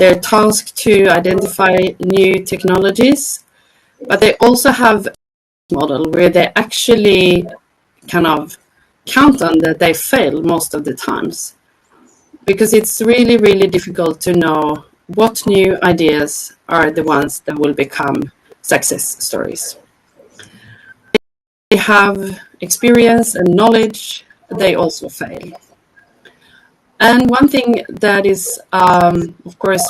They're tasked to identify new technologies, but they also have a model where they actually kind of count on that they fail most of the times, because it's really, really difficult to know what new ideas are the ones that will become success stories. They have experience and knowledge, they also fail. And one thing that is, of course,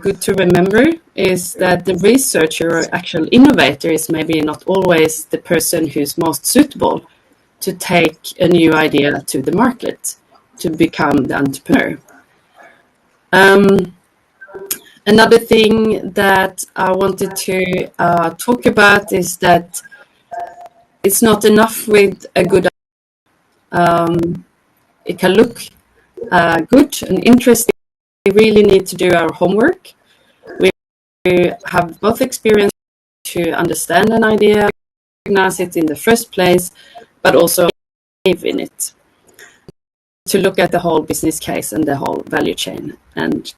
good to remember is that the researcher or actual innovator is maybe not always the person who's most suitable to take a new idea to the market, to become the entrepreneur. Another thing that I wanted to talk about is that it's not enough with a good idea. It can look good and interesting. We really need to do our homework. We have both experience to understand an idea, recognize it in the first place, but also live in it. To look at the whole business case and the whole value chain. And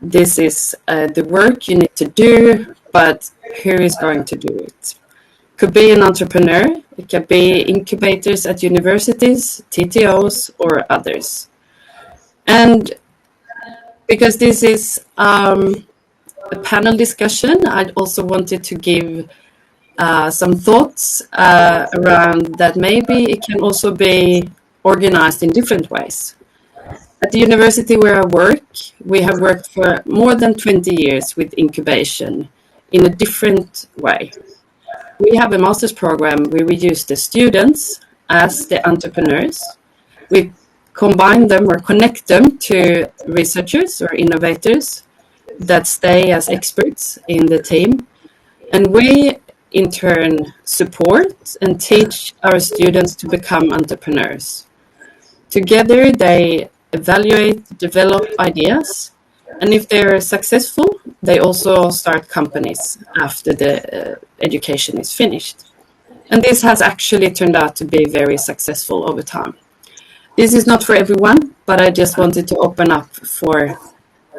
this is the work you need to do, but who is going to do it? Could be an entrepreneur, it could be incubators at universities, TTOs, or others. And because this is a panel discussion, I also wanted to give some thoughts around that. Maybe it can also be organized in different ways. At the university where I work, we have worked for more than 20 years with incubation in a different way. We have a master's program where we use the students as the entrepreneurs. We combine them or connect them to researchers or innovators that stay as experts in the team. And we, in turn, support and teach our students to become entrepreneurs. Together, they evaluate, develop ideas, and if they're successful, they also start companies after the education is finished. And this has actually turned out to be very successful over time. This is not for everyone, but I just wanted to open up for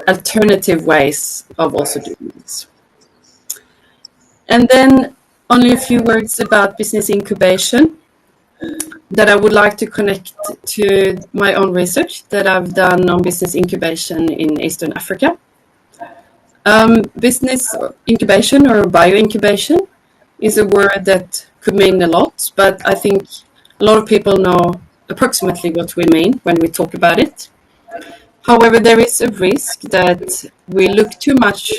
alternative ways of also doing this. And then only a few words about business incubation that I would like to connect to my own research that I've done on business incubation in Eastern Africa. Business incubation or bioincubation is a word that could mean a lot, but I think a lot of people know approximately what we mean when we talk about it. However, there is a risk that we look too much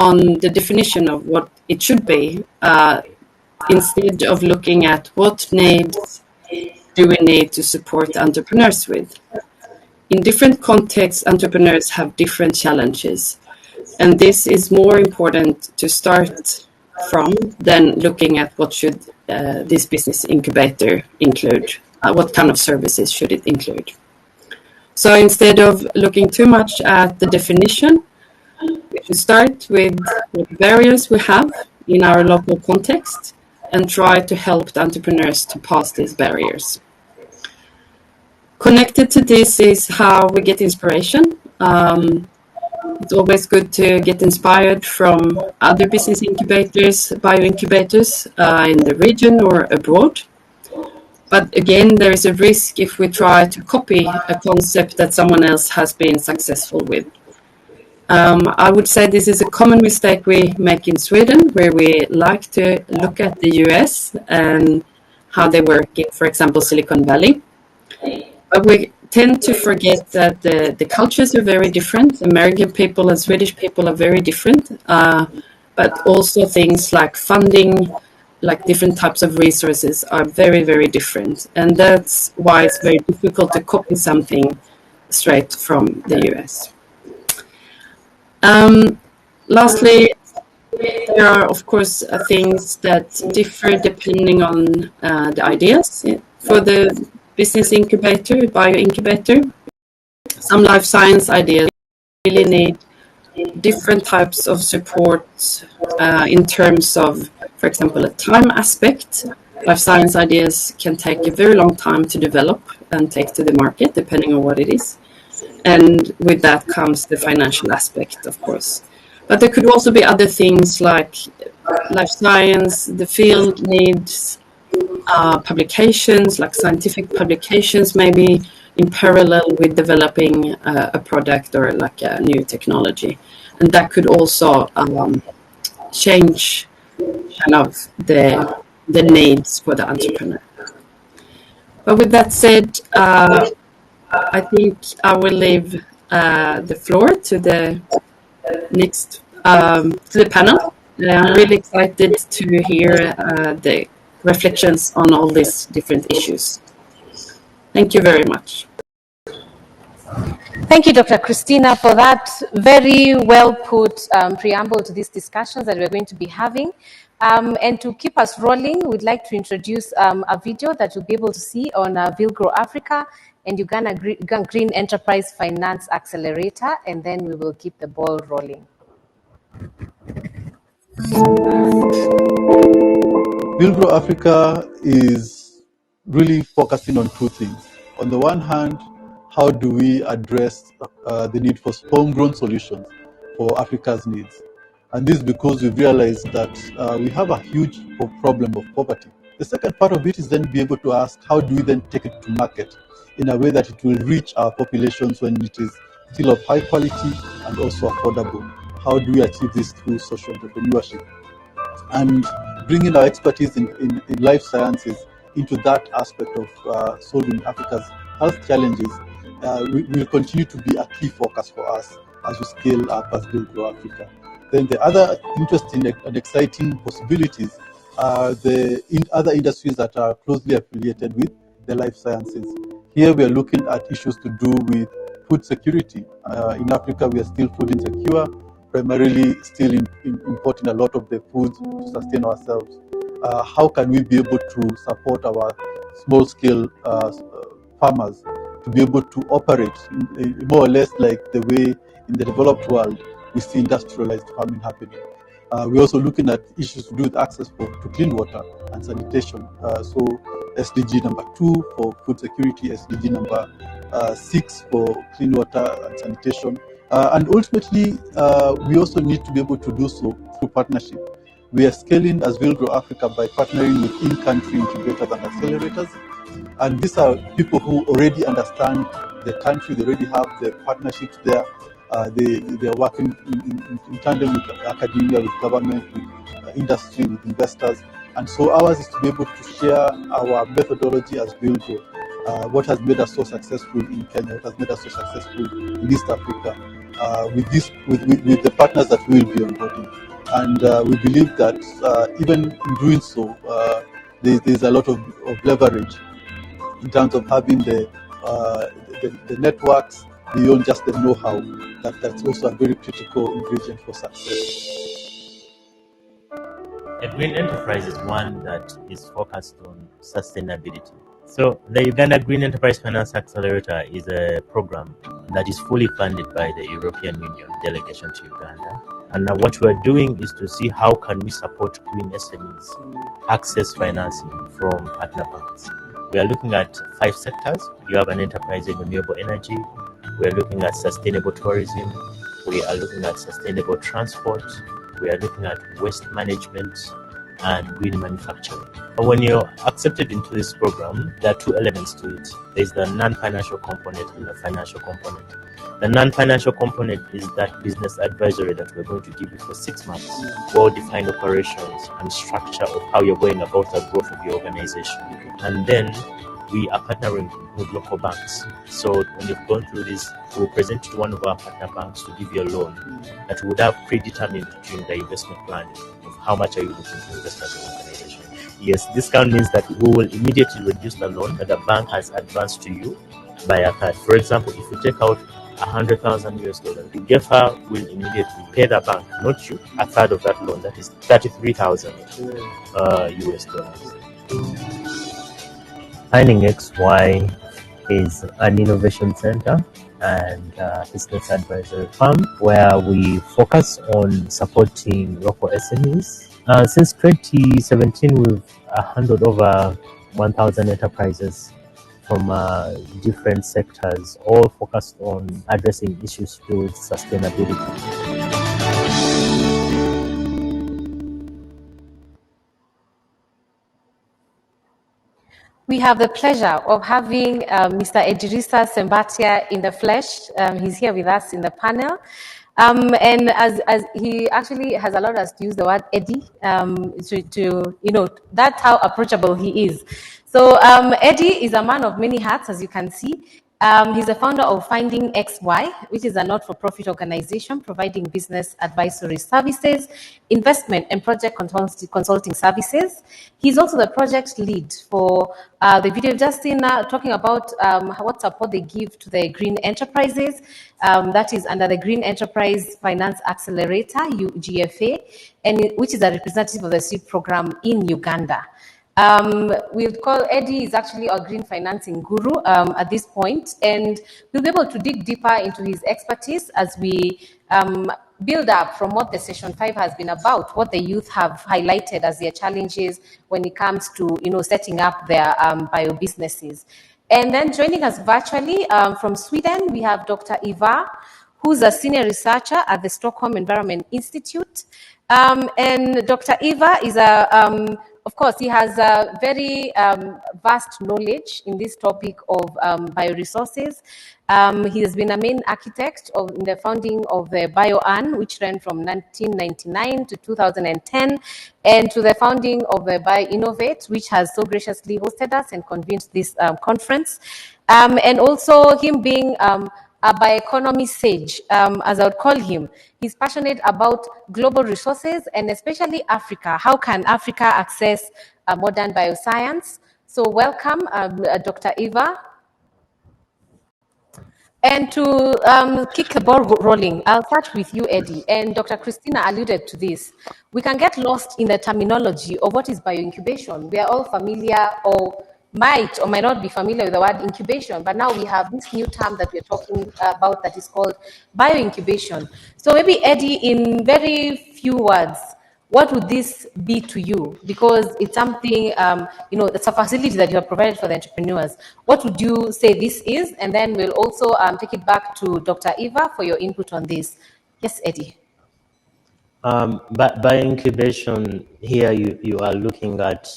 on the definition of what it should be instead of looking at what needs do we need to support entrepreneurs with. In different contexts, entrepreneurs have different challenges, and this is more important to start from than looking at what should this business incubator include, what kind of services should it include. So instead of looking too much at the definition, we should start with what barriers we have in our local context and try to help the entrepreneurs to pass these barriers. Connected to this is how we get inspiration. It's always good to get inspired from other business incubators, bioincubators in the region or abroad. But again, there is a risk if we try to copy a concept that someone else has been successful with. I would say this is a common mistake we make in Sweden, where we like to look at the US and how they work in, for example, Silicon Valley. But we tend to forget that the cultures are very different. American people and Swedish people are very different, but also things like funding, like different types of resources are very, very different. And that's why it's very difficult to copy something straight from the US. Lastly, there are, of course, things that differ depending on the ideas. For the business incubator, bioincubator, some life science ideas really need different types of support in terms of, for example, a time aspect. Life science ideas can take a very long time to develop and take to the market, depending on what it is. And with that comes the financial aspect, of course. But there could also be other things like life science, the field needs publications, like scientific publications, maybe in parallel with developing a product or like a new technology. And that could also change kind of the needs for the entrepreneur. But with that said, I think I will leave the floor to the next to the panel. I'm really excited to hear the reflections on all these different issues. Thank you very much. Thank you, Dr. Christina, for that very well put preamble to these discussions that we're going to be having. And to keep us rolling, we'd like to introduce a video that you'll be able to see on Vilgrow Africa and Uganda Green Enterprise Finance Accelerator, and then we will keep the ball rolling. Vilgrow Africa is really focusing on two things. On the one hand, how do we address the need for homegrown solutions for Africa's needs? And this is because we've realized that we have a huge problem of poverty. The second part of it is then be able to ask, how do we then take it to market in a way that it will reach our populations when it is still of high quality and also affordable? How do we achieve this through social entrepreneurship? And bringing our expertise in life sciences into that aspect of solving Africa's health challenges will continue to be a key focus for us as we scale up as Bioeconomy Africa. Then the other interesting and exciting possibilities are the other industries that are closely affiliated with the life sciences. Here we are looking at issues to do with food security. In Africa, we are still food insecure, primarily still importing a lot of the food to sustain ourselves. How can we be able to support our small-scale farmers to be able to operate more or less like the way in the developed world we see industrialized farming happening? We're also looking at issues to do with access to clean water and sanitation. So SDG number 2 for food security, SDG number 6 for clean water and sanitation. And ultimately, we also need to be able to do so through partnership. We are scaling as Vilgrow Africa by partnering with in-country incubators and accelerators. And these are people who already understand the country, they already have the partnerships there. They are working in tandem with academia, with government, with industry, with investors. And so ours is to be able to share our methodology as Vilgrow. What has made us so successful in Kenya, what has made us so successful in East Africa, with the partners that we will be onboarding. And we believe that even in doing so, there's a lot of leverage in terms of having the networks beyond just the know-how. That's also a very critical ingredient for success. A green enterprise is one that is focused on sustainability. So the Uganda Green Enterprise Finance Accelerator is a program that is fully funded by the European Union delegation to Uganda. And what we're doing is to see how can we support green SMEs access financing from partner banks. We are looking at 5 sectors. You have an enterprise in renewable energy. We are looking at sustainable tourism. We are looking at sustainable transport. We are looking at waste management and green manufacturing. And when you're accepted into this program, there are 2 elements to it. There's the non-financial component and the financial component. The non-financial component is that business advisory that we're going to give you for 6 months, well-defined operations and structure of how you're going about the growth of your organization. And then we are partnering with local banks. So when you've gone through this, we'll present to one of our partner banks to give you a loan that would have predetermined during the investment plan of how much are you looking to invest as an organization. Yes, discount means that we will immediately reduce the loan that the bank has advanced to you by a card. For example, if you take out $100,000, the GEFA will immediately pay the bank, not you, a third of that loan. That is $33,000 US. Finding XY is an innovation center and business advisory firm where we focus on supporting local SMEs. Since 2017, we've handled over 1,000 enterprises from different sectors, all focused on addressing issues to do with sustainability. We have the pleasure of having Mr. Edirisa Sembatia in the flesh. He's here with us in the panel. And as he actually has allowed us to use the word Eddie, that's how approachable he is. So Eddie is a man of many hats, as you can see. He's the founder of Finding XY, which is a not-for-profit organization providing business advisory services, investment and project consulting services. He's also the project lead for the video just seen talking about what support they give to the green enterprises. That is under the Green Enterprise Finance Accelerator, GFA, and which is a representative of the SEED program in Uganda. We'll call Eddie is actually our green financing guru at this point, and we'll be able to dig deeper into his expertise as we build up from what the session 5 has been about, what the youth have highlighted as their challenges when it comes to setting up their bio businesses. And then joining us virtually from Sweden, we have Dr. Ivar, who's a senior researcher at the Stockholm Environment Institute. And Dr. Ivar is of course, he has a very vast knowledge in this topic of bioresources. He has been a main architect in the founding of the BioAn, which ran from 1999 to 2010, and to the founding of the Bioinnovate, which has so graciously hosted us and convened this conference. And also him being a bioeconomy sage, as I would call him. He's passionate about global resources and especially Africa. How can Africa access modern bioscience? So welcome, Dr. Ivar. And to kick the ball rolling, I'll start with you, Eddie. And Dr. Christina alluded to this. We can get lost in the terminology of what is bioincubation. We are all familiar or might or might not be familiar with the word incubation, but now we have this new term that we're talking about that is called bioincubation. So maybe, Eddie, in very few words, what would this be to you? Because it's something, it's a facility that you have provided for the entrepreneurs. What would you say this is? And then we'll also take it back to Dr. Ivar for your input on this. Yes, Eddie. By incubation, here you are looking at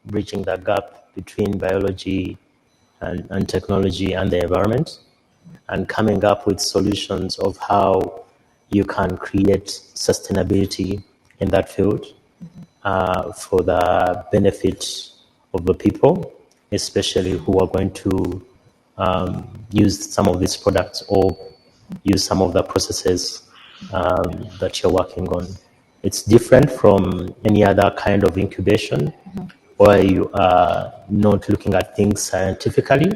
bridging the gap between biology and technology and the environment, and coming up with solutions of how you can create sustainability in that field for the benefit of the people, especially who are going to use some of these products or use some of the processes that you're working on. It's different from any other kind of incubation where you are not looking at things scientifically.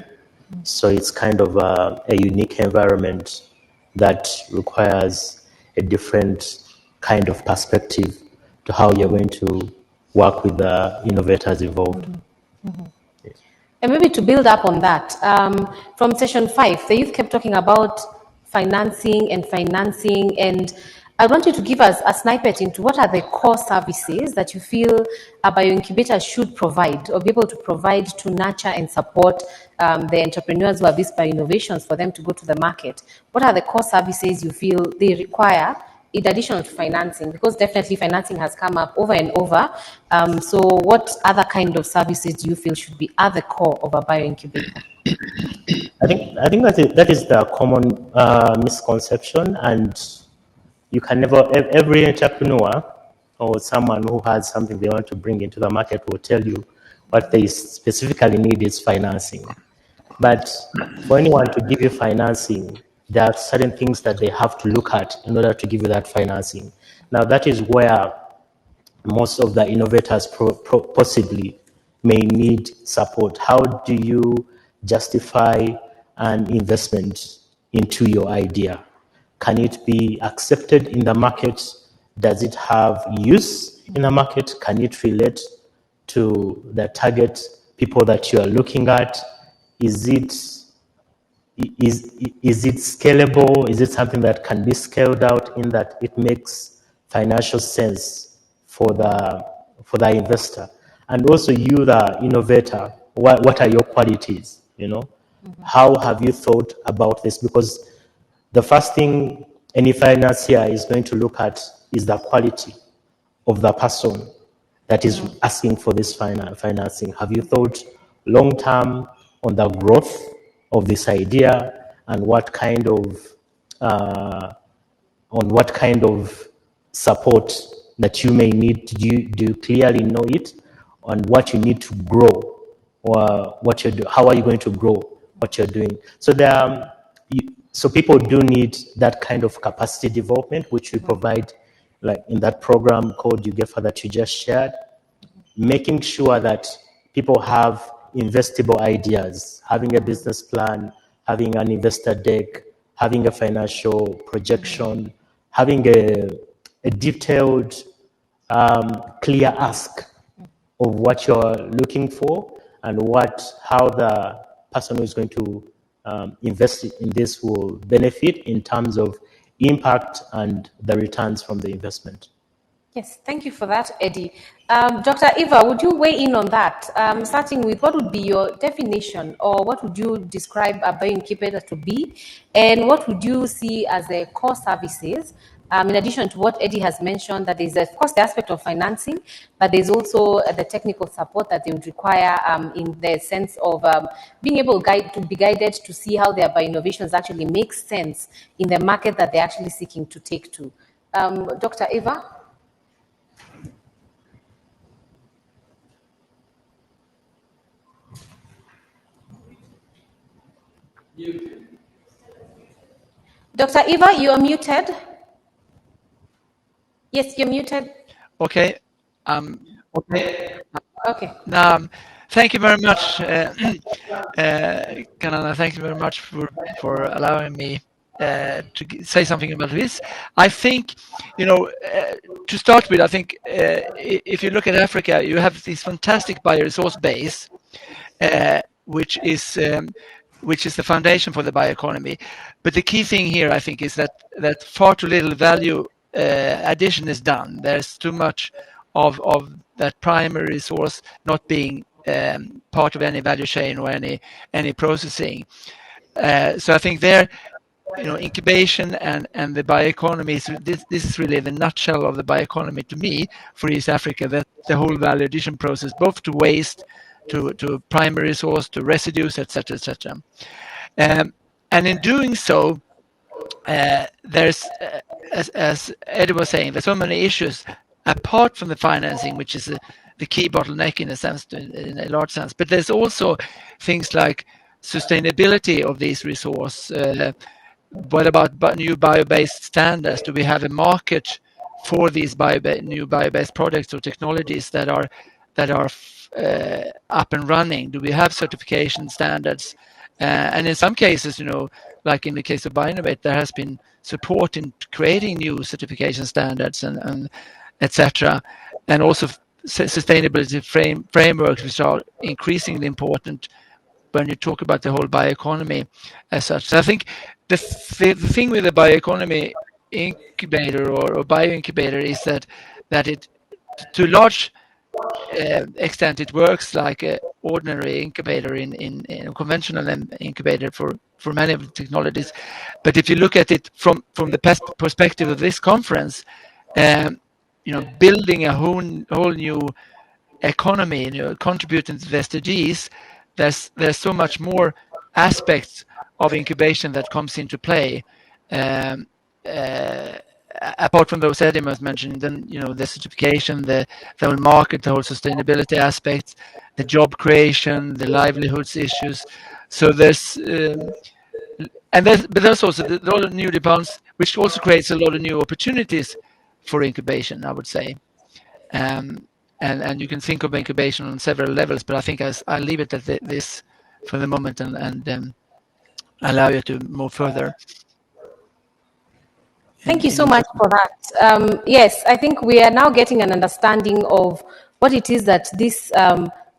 So it's kind of a unique environment that requires a different kind of perspective to how you're going to work with the innovators involved. Yes. And maybe to build up on that, from session 5, the youth kept talking about financing, and I want you to give us a snippet into what are the core services that you feel a bioincubator should provide or be able to provide to nurture and support the entrepreneurs who have these bioinnovations for them to go to the market. What are the core services you feel they require in addition to financing? Because definitely financing has come up over and over. So what other kind of services do you feel should be at the core of a bioincubator? I think that is the common misconception, and you can never, every entrepreneur or someone who has something they want to bring into the market will tell you what they specifically need is financing. But for anyone to give you financing, there are certain things that they have to look at in order to give you that financing. Now, that is where most of the innovators possibly may need support. How do you justify an investment into your idea? Can it be accepted in the market? Does it have use in the market? Can it relate to the target people that you are looking at? Is it scalable? Is it something that can be scaled out in that it makes financial sense for the investor? And also you, the innovator, what are your qualities? You know, how have you thought about this? Because the first thing any financier is going to look at is the quality of the person that is asking for this financing. Have you thought long term on the growth of this idea and what kind of support that you may need? Do you clearly know it, on what you need to grow, or what you're how are you going to grow what you're doing? So so people do need that kind of capacity development, which we provide, like in that program called UGEFA that you just shared, making sure that people have investable ideas, having a business plan, having an investor deck, having a financial projection, having a detailed, clear ask of what you're looking for and how the person who is going to invest in this will benefit in terms of impact and the returns from the investment. Yes, thank you for that, Eddie. Dr. Eva, would you weigh in on that? Starting with, what would be your definition, or what would you describe a bioincubator to be, and what would you see as the core services? In addition to what Eddie has mentioned, that is, of course, the aspect of financing, but there's also the technical support that they would require in the sense of being able to be guided to see how their bioinnovations actually make sense in the market that they're actually seeking to take to. Dr. Eva? Dr. Eva, you are muted. Yes, you're muted. Okay. Okay. Thank you very much, Kanana. Thank you very much for allowing me to say something about this. I think, to start with, I think if you look at Africa, you have this fantastic bioresource base, which is the foundation for the bioeconomy. But the key thing here, I think, is that far too little value addition is done. There's too much of that primary resource not being part of any value chain or any processing. So I think there, incubation and the bioeconomy, this is really the nutshell of the bioeconomy to me for East Africa, that the whole value addition process, both to waste, to primary resource, to residues, etc., etc. And in doing so, there's, as Eddie was saying, there's so many issues apart from the financing, which is the key bottleneck in a large sense. But there's also things like sustainability of these resources. What about new bio-based standards? Do we have a market for these new bio-based products or technologies that are up and running? Do we have certification standards? And in some cases, like in the case of Bioinnovate, there has been support in creating new certification standards and etc. And also sustainability frameworks, which are increasingly important when you talk about the whole bioeconomy as such. So I think the thing with the bioeconomy incubator or bioincubator is that it, to a large extent, it works like an ordinary incubator in a conventional incubator for many of the technologies. But if you look at it from the perspective of this conference, building a whole new economy, contributing to the SDGs, there's so much more aspects of incubation that comes into play. Apart from those Eddie was mentioned, then the certification, the whole market, the whole sustainability aspects, the job creation, the livelihoods issues. So there's also a lot of new demands, which also creates a lot of new opportunities for incubation, I would say. And you can think of incubation on several levels, but I think I'll leave it at this for the moment and allow you to move further. Thank you so much for that. Yes, I think we are now getting an understanding of what it is that this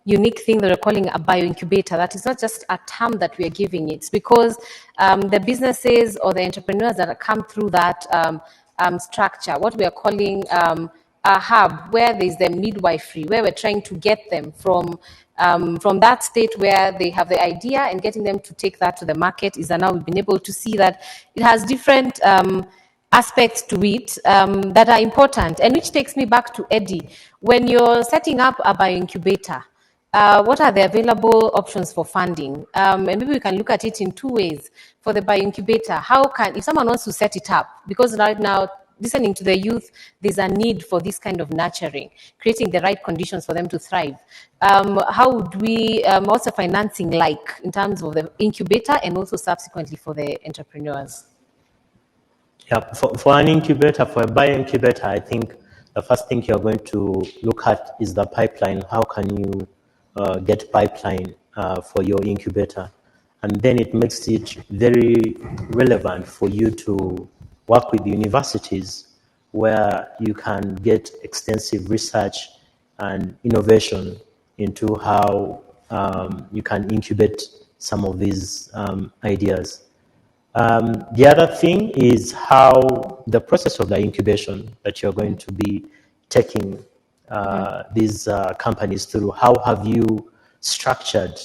unique thing that we're calling a bioincubator, that is not just a term that we are giving it, because the businesses or the entrepreneurs that come through that structure, what we are calling a hub, where there's the midwifery, where we're trying to get them from From that state where they have the idea and getting them to take that to the market is that now we've been able to see that it has different aspects to it that are important. And which takes me back to Eddie. When you're setting up a bioincubator, what are the available options for funding? And maybe we can look at it in two ways. For the bioincubator, if someone wants to set it up, because right now, listening to the youth, there's a need for this kind of nurturing, creating the right conditions for them to thrive. How would we, what's the financing like in terms of the incubator and also subsequently for the entrepreneurs? Yeah, for an incubator, for a bioincubator, I think the first thing you're going to look at is the pipeline. How can you get pipeline for your incubator? And then it makes it very relevant for you to work with universities where you can get extensive research and innovation into how you can incubate some of these ideas. The other thing is how the process of the incubation that you're going to be taking these companies through, how have you structured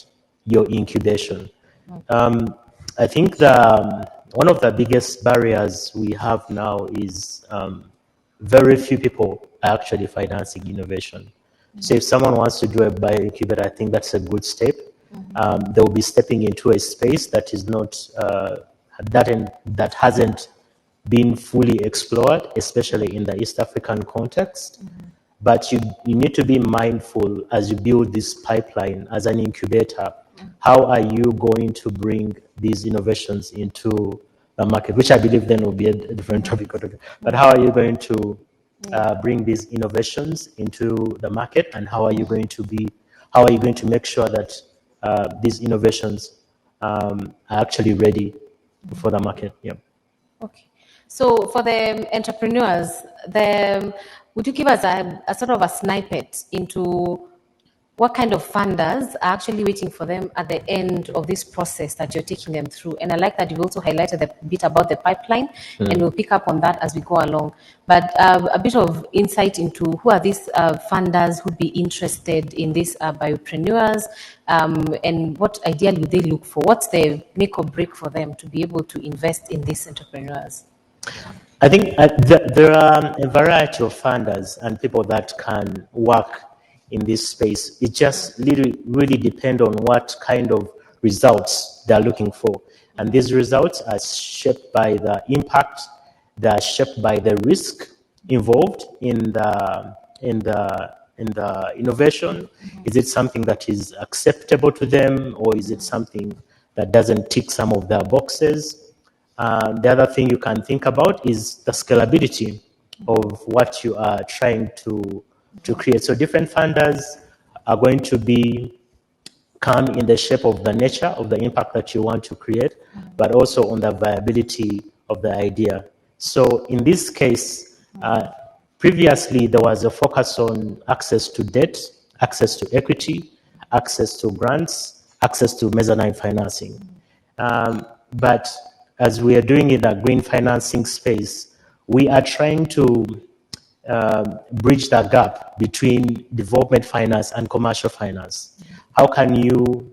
your incubation? I think one of the biggest barriers we have now is very few people are actually financing innovation. So if someone wants to do a bioincubator, I think that's a good step. They will be stepping into a space that is not that hasn't been fully explored, especially in the East African context. But you need to be mindful as you build this pipeline as an incubator. How are you going to bring these innovations into the market? Which I believe then will be a different topic. But how are you going to bring these innovations into the market, and how are you going to make sure that these innovations are actually ready for the market? Yeah. Okay. So for the entrepreneurs, would you give us a sort of a snippet into what kind of funders are actually waiting for them at the end of this process that you're taking them through? And I like that you've also highlighted a bit about the pipeline, and we'll pick up on that as we go along. But a bit of insight into who are these funders who'd be interested in these biopreneurs, and what ideally would they look for? What's the make or break for them to be able to invest in these entrepreneurs? I think there are a variety of funders and people that can work in this space. It just really depends on what kind of results they're looking for. And these results are shaped by the impact, they're shaped by the risk involved in the innovation. Is it something that is acceptable to them, or is it something that doesn't tick some of their boxes? The other thing you can think about is the scalability of what you are trying to create. So different funders are going to come in the shape of the nature of the impact that you want to create, but also on the viability of the idea. So in this case, previously there was a focus on access to debt, access to equity, access to grants, access to mezzanine financing. But as we are doing in the green financing space, we are trying to bridge that gap between development finance and commercial finance. How can you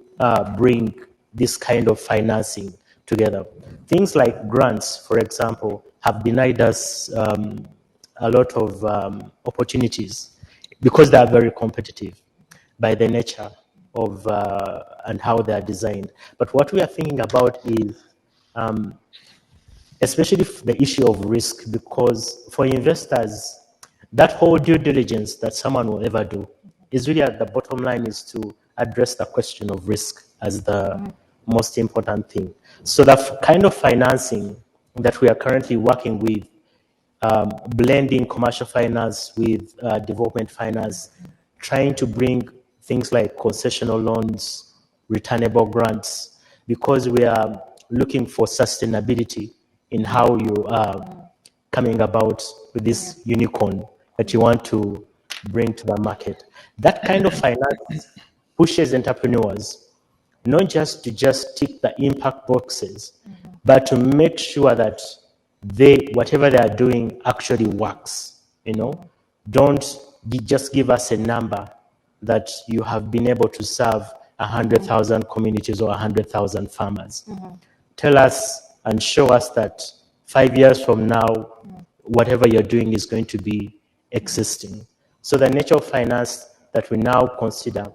bring this kind of financing together? Things like grants, for example, have denied us a lot of opportunities because they are very competitive by the nature of and how they are designed. But what we are thinking about is especially the issue of risk, because for investors, that whole due diligence that someone will ever do is really at the bottom line is to address the question of risk as the most important thing. So the kind of financing that we are currently working with, blending commercial finance with development finance, trying to bring things like concessional loans, returnable grants, because we are looking for sustainability in how you are coming about with this unicorn that you want to bring to the market. That kind of finance pushes entrepreneurs not just to tick the impact boxes, but to make sure that whatever they are doing actually works. Don't just give us a number that you have been able to serve 100,000 communities or 100,000 farmers. Tell us and show us that 5 years from now, whatever you're doing is going to be existing. So the nature of finance that we now consider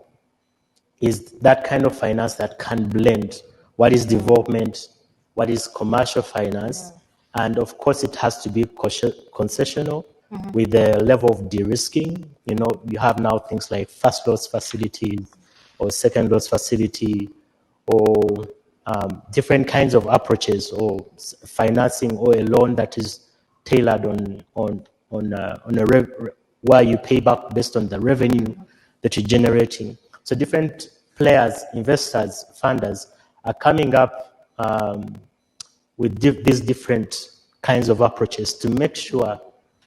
is that kind of finance that can blend what is development, what is commercial finance, and of course it has to be concessional with the level of de-risking. You know, you have now things like first loss facilities or second loss facility, or different kinds of approaches, or financing, or a loan that is tailored on where you pay back based on the revenue that you're generating. So different players, investors, funders are coming up with these different kinds of approaches to make sure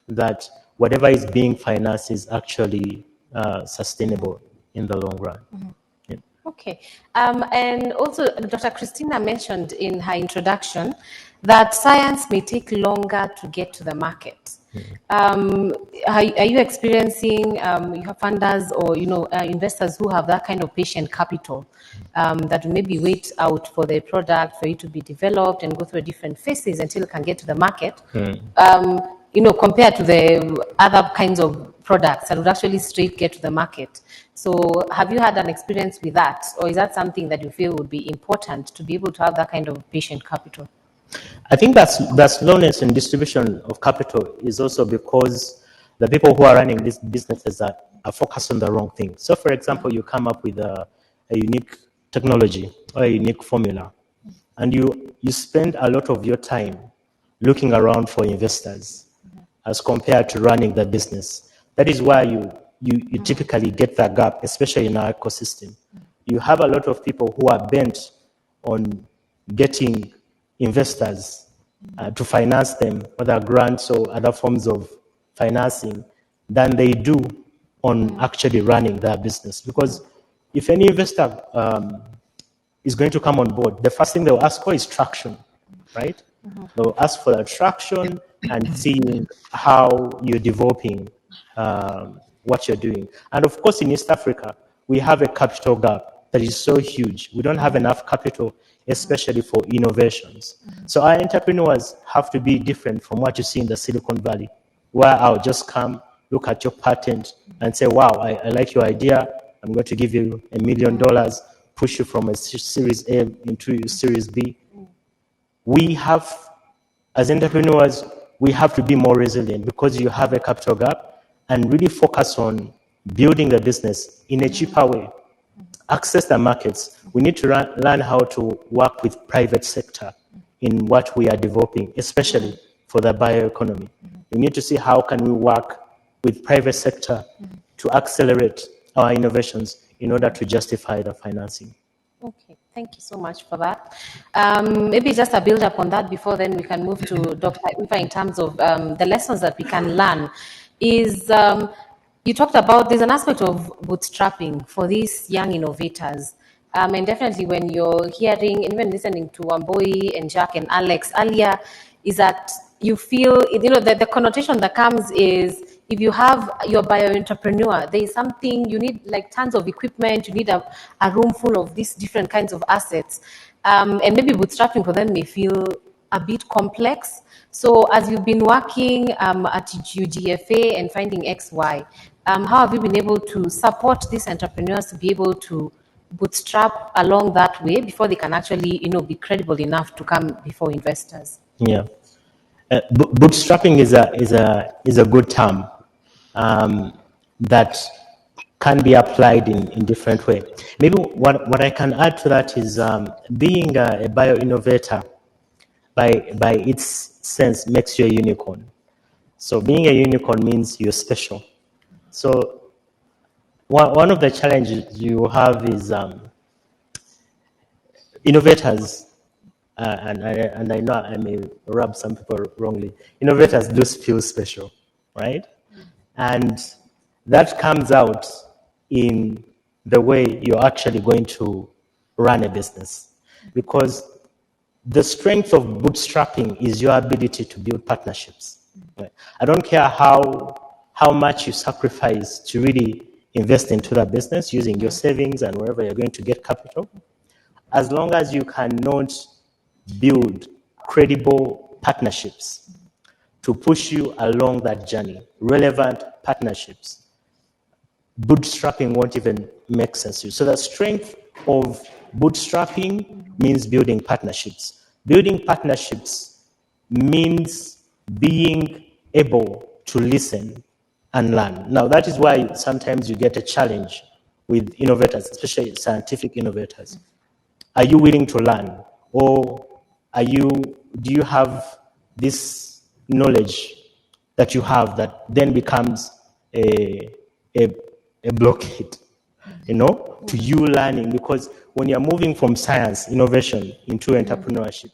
that whatever is being financed is actually sustainable in the long run. Yeah. Okay. And also, Dr. Christina mentioned in her introduction that science may take longer to get to the market. Are you experiencing your funders or investors who have that kind of patient capital that maybe wait out for the product for it to be developed and go through different phases until it can get to the market? Compared to the other kinds of products that would actually straight get to the market. So have you had an experience with that, or is that something that you feel would be important to be able to have that kind of patient capital? I think that slowness in distribution of capital is also because the people who are running these businesses are focused on the wrong thing. So, for example, you come up with a unique technology or a unique formula, and you spend a lot of your time looking around for investors as compared to running the business. That is why you typically get that gap, especially in our ecosystem. You have a lot of people who are bent on getting investors to finance them, whether grants or other forms of financing, than they do on actually running their business. Because if any investor is going to come on board, the first thing they'll ask for is traction, right? They'll ask for that traction and seeing how you're developing what you're doing. And of course, in East Africa, we have a capital gap that is so huge. We don't have enough capital, especially for innovations. So our entrepreneurs have to be different from what you see in the Silicon Valley, where I'll just come, look at your patent and say, wow, I like your idea. I'm going to give you $1 million, push you from a Series A into Series B. We have, as entrepreneurs, we have to be more resilient because you have a capital gap, and really focus on building the business in a cheaper way. Access the markets. We need to learn how to work with private sector in what we are developing, especially for the bioeconomy. We need to see how can we work with private sector to accelerate our innovations in order to justify the financing. Okay, thank you so much for that. Maybe just a build up on that before then we can move to Dr. Iva in terms of the lessons that we can learn. Is you talked about there's an aspect of bootstrapping for these young innovators. And definitely when you're hearing and even listening to Wamboi and Jack and Alex earlier, is that you feel, the connotation that comes is if you have your bio-entrepreneur, there is something, you need like tons of equipment, you need a room full of these different kinds of assets. And maybe bootstrapping for them may feel a bit complex. So as you've been working at UGFA and finding XY, how have you been able to support these entrepreneurs to be able to bootstrap along that way before they can actually, be credible enough to come before investors? Yeah, bootstrapping is a good term that can be applied in different way. Maybe what I can add to that is being a bio-innovator by its sense makes you a unicorn. So being a unicorn means you're special. So one of the challenges you have is innovators, and I know I may rub some people wrongly, innovators do feel special, right? And that comes out in the way you're actually going to run a business. Because the strength of bootstrapping is your ability to build partnerships. Right? I don't care how much you sacrifice to really invest into that business using your savings and wherever you're going to get capital, as long as you cannot build credible partnerships to push you along that journey, relevant partnerships, bootstrapping won't even make sense to you. So the strength of bootstrapping means building partnerships. Building partnerships means being able to listen and learn. Now, that is why sometimes you get a challenge with innovators, especially scientific innovators. Are you willing to learn? Or do you have this knowledge that you have that then becomes a blockade, to you learning? Because when you're moving from science, innovation into entrepreneurship,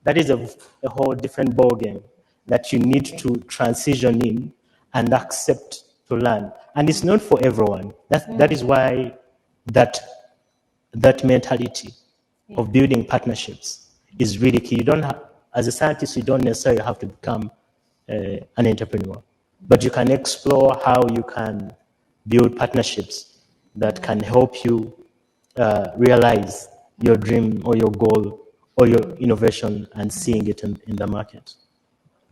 that is a whole different ballgame that you need to transition in and accept to learn. And it's not for everyone. That is why that mentality of building partnerships is really key. You don't have, as a scientist, you don't necessarily have to become an entrepreneur, but you can explore how you can build partnerships that can help you realize your dream or your goal or your innovation and seeing it in the market.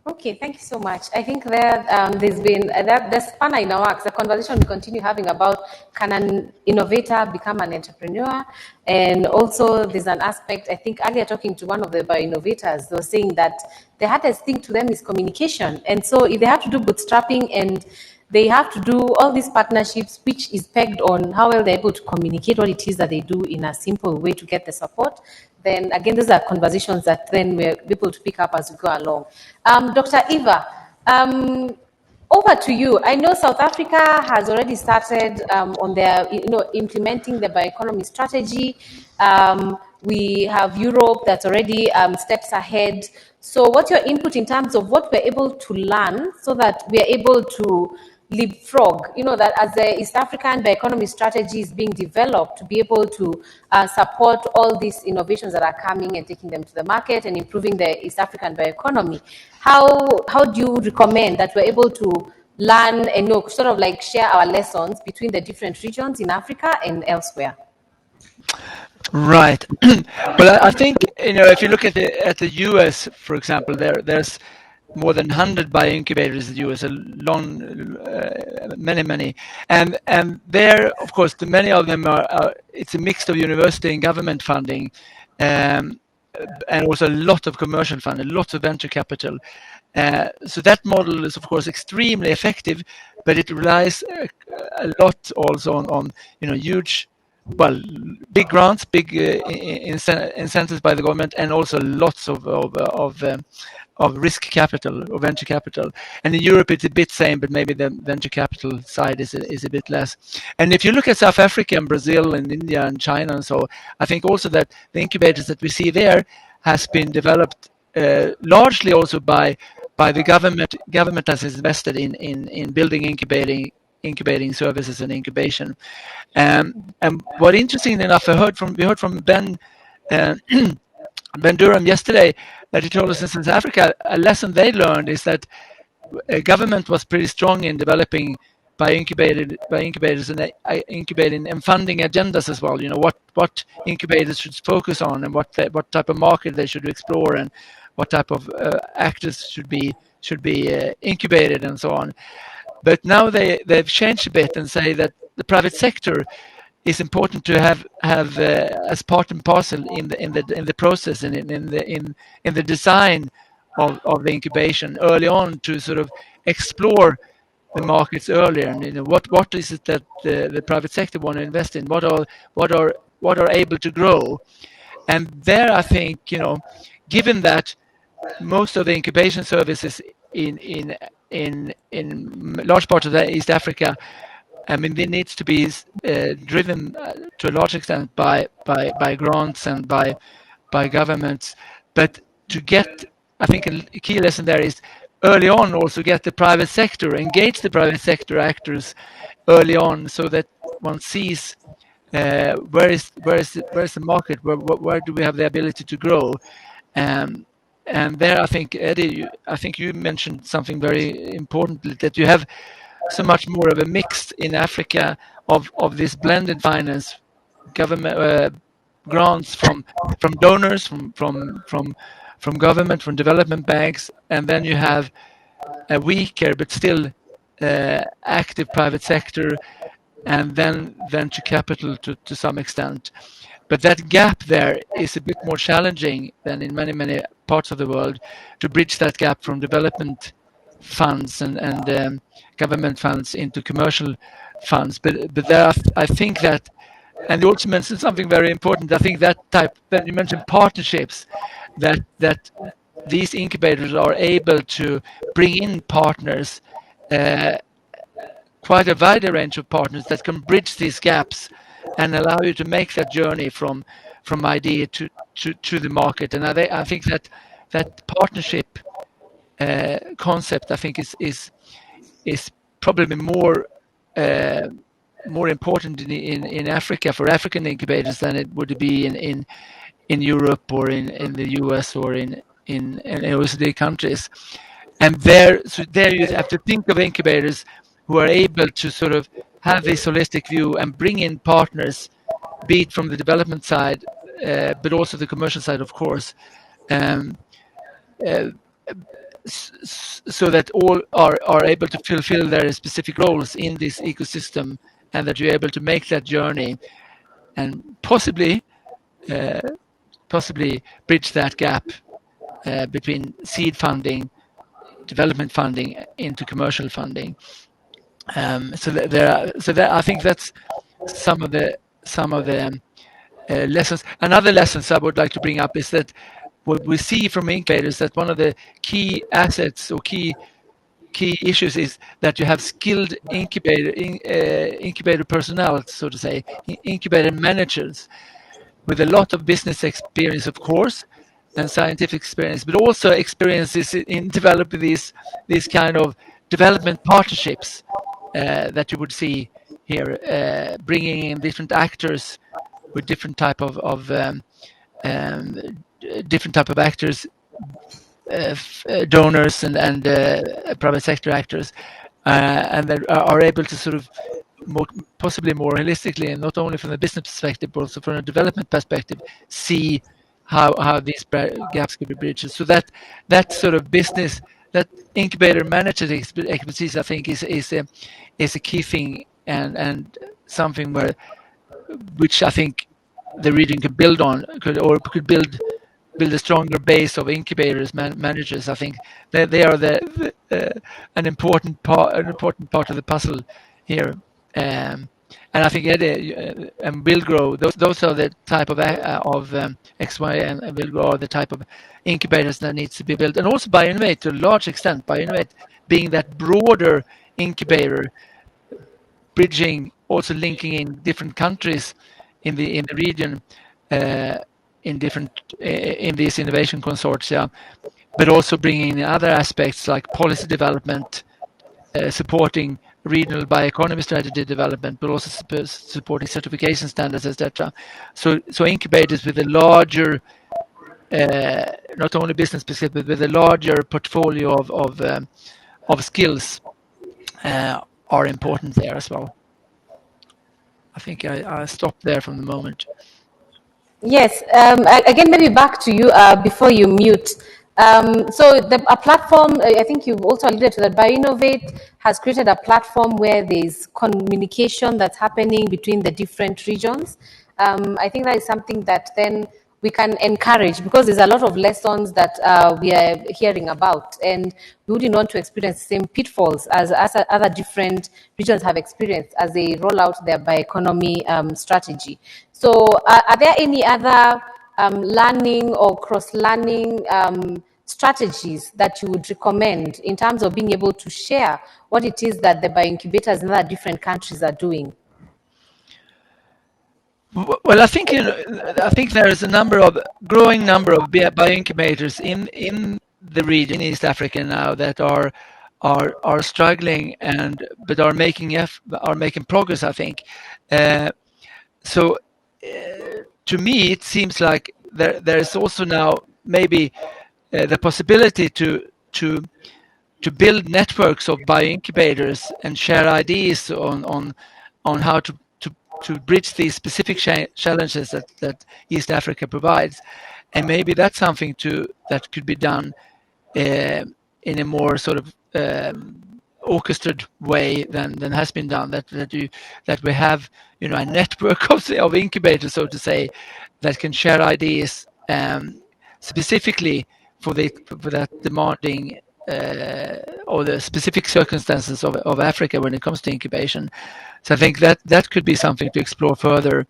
Okay, thank you so much. I think there's been the spanner in our works, the conversation we continue having about can an innovator become an entrepreneur, and also there's an aspect. I think earlier talking to one of the bioinnovators, they were saying that the hardest thing to them is communication, and so if they have to do bootstrapping and they have to do all these partnerships, which is pegged on how well they're able to communicate what it is that they do in a simple way to get the support. Then again, these are conversations that then we're able to pick up as we go along. Dr. Eva, over to you. I know South Africa has already started on their, implementing the bioeconomy strategy. We have Europe that's already steps ahead. So what's your input in terms of what we're able to learn so that we're able to leapfrog, that as the East African bioeconomy strategy is being developed to be able to support all these innovations that are coming and taking them to the market and improving the East African bioeconomy? How do you recommend that we're able to learn and sort of like share our lessons between the different regions in Africa and elsewhere? Right. Well, I think if you look at the US, for example, there's more than 100 bioincubators in the US, many, and there, of course, many of them are it's a mix of university and government funding, and also a lot of commercial funding, lots of venture capital. So that model is, of course, extremely effective, but it relies a lot also on huge, big grants, big incentives by the government, and also lots of risk capital or venture capital. And in Europe, it's a bit same, but maybe the venture capital side is a bit less. And if you look at South Africa and Brazil and India and China and so, I think also that the incubators that we see there has been developed largely also by the government. Government has invested in building incubating services and incubation. And what interesting enough, we heard from Ben Durham yesterday that he told us in South Africa a lesson they learned is that government was pretty strong in developing by incubators and incubating and funding agendas as well. What incubators should focus on and what type of market they should explore and what type of actors should be incubated and so on. But now they've changed a bit and say that the private sector is important to have as part and parcel in the process and in the design of the incubation early on, to sort of explore the markets earlier, and what is it that the private sector want to invest in, what are able to grow. And there I think given that most of the incubation services in large part of East Africa, I mean, it needs to be driven to a large extent by grants and by governments. But to get, I think a key lesson there is early on also get the private sector, engage the private sector actors early on, so that one sees where is the market, where do we have the ability to grow. And there, I think, Eddie, I think you mentioned something very important, that you have so much more of a mix in Africa of this blended finance, government grants from donors, from government, from development banks, and then you have a weaker but still active private sector, and then venture capital to some extent. But that gap there is a bit more challenging than in many parts of the world, to bridge that gap from development funds and government funds into commercial funds. But there, I think that, and you also mentioned something very important. I think that you mentioned partnerships, that these incubators are able to bring in partners, quite a wide range of partners that can bridge these gaps and allow you to make that journey from idea to the market. And I think that partnership concept, I think, is probably more important in Africa, for African incubators, than it would be in Europe or in the US or in OECD countries. And there you have to think of incubators who are able to sort of have this holistic view and bring in partners, be it from the development side, but also the commercial side, of course, so that all are able to fulfill their specific roles in this ecosystem, and that you're able to make that journey and possibly bridge that gap between seed funding, development funding into commercial funding. I think that's some of the lessons. Another lessons I would like to bring up is that what we see from incubators, that one of the key assets or key issues is that you have skilled incubator personnel, so to say, incubator managers with a lot of business experience, of course, and scientific experience, but also experiences in developing these kind of development partnerships that you would see here, bringing in different actors with different type of actors, donors and private sector actors, and that are able to sort of possibly more holistically, and not only from the business perspective, but also from a development perspective, see how these gaps could be bridged. So that sort of business, that incubator manager expertise, I think is a key thing, and something which I think the region could build on, could build a stronger base of incubators, managers. I think they are an important part of the puzzle here. And I think and will grow. Those are the type of XY and will grow, the type of incubators that needs to be built. And also Bioinnovate, to a large extent, Bioinnovate being that broader incubator, bridging, also linking in different countries in the region, in these innovation consortia, but also bringing in other aspects like policy development, supporting regional bioeconomy strategy development, but also supporting certification standards, etc. So incubators with a larger, not only business specific, but with a larger portfolio of skills are important there as well. I think I stopped there from the moment. Yes. Again, maybe back to you before you mute. So a platform, I think you've also alluded to that, Bioinnovate has created a platform where there's communication that's happening between the different regions. I think that is something that then we can encourage, because there's a lot of lessons that we are hearing about, and we wouldn't want to experience the same pitfalls as other different regions have experienced as they roll out their bioeconomy strategy. So are there any other learning or cross-learning strategies that you would recommend in terms of being able to share what it is that the bioincubators in other different countries are doing? Well, I think there is a growing number of bioincubators in the region, in East Africa now, that are struggling but are making progress, I think. So to me, it seems like there is also now maybe the possibility to to build networks of bioincubators and share ideas on how to bridge these specific challenges that East Africa provides. And maybe that's something that could be done in a more sort of orchestrated way than has been done. That we have a network of incubators, so to say, that can share ideas specifically for that demanding or the specific circumstances of Africa when it comes to incubation. So I think that could be something to explore further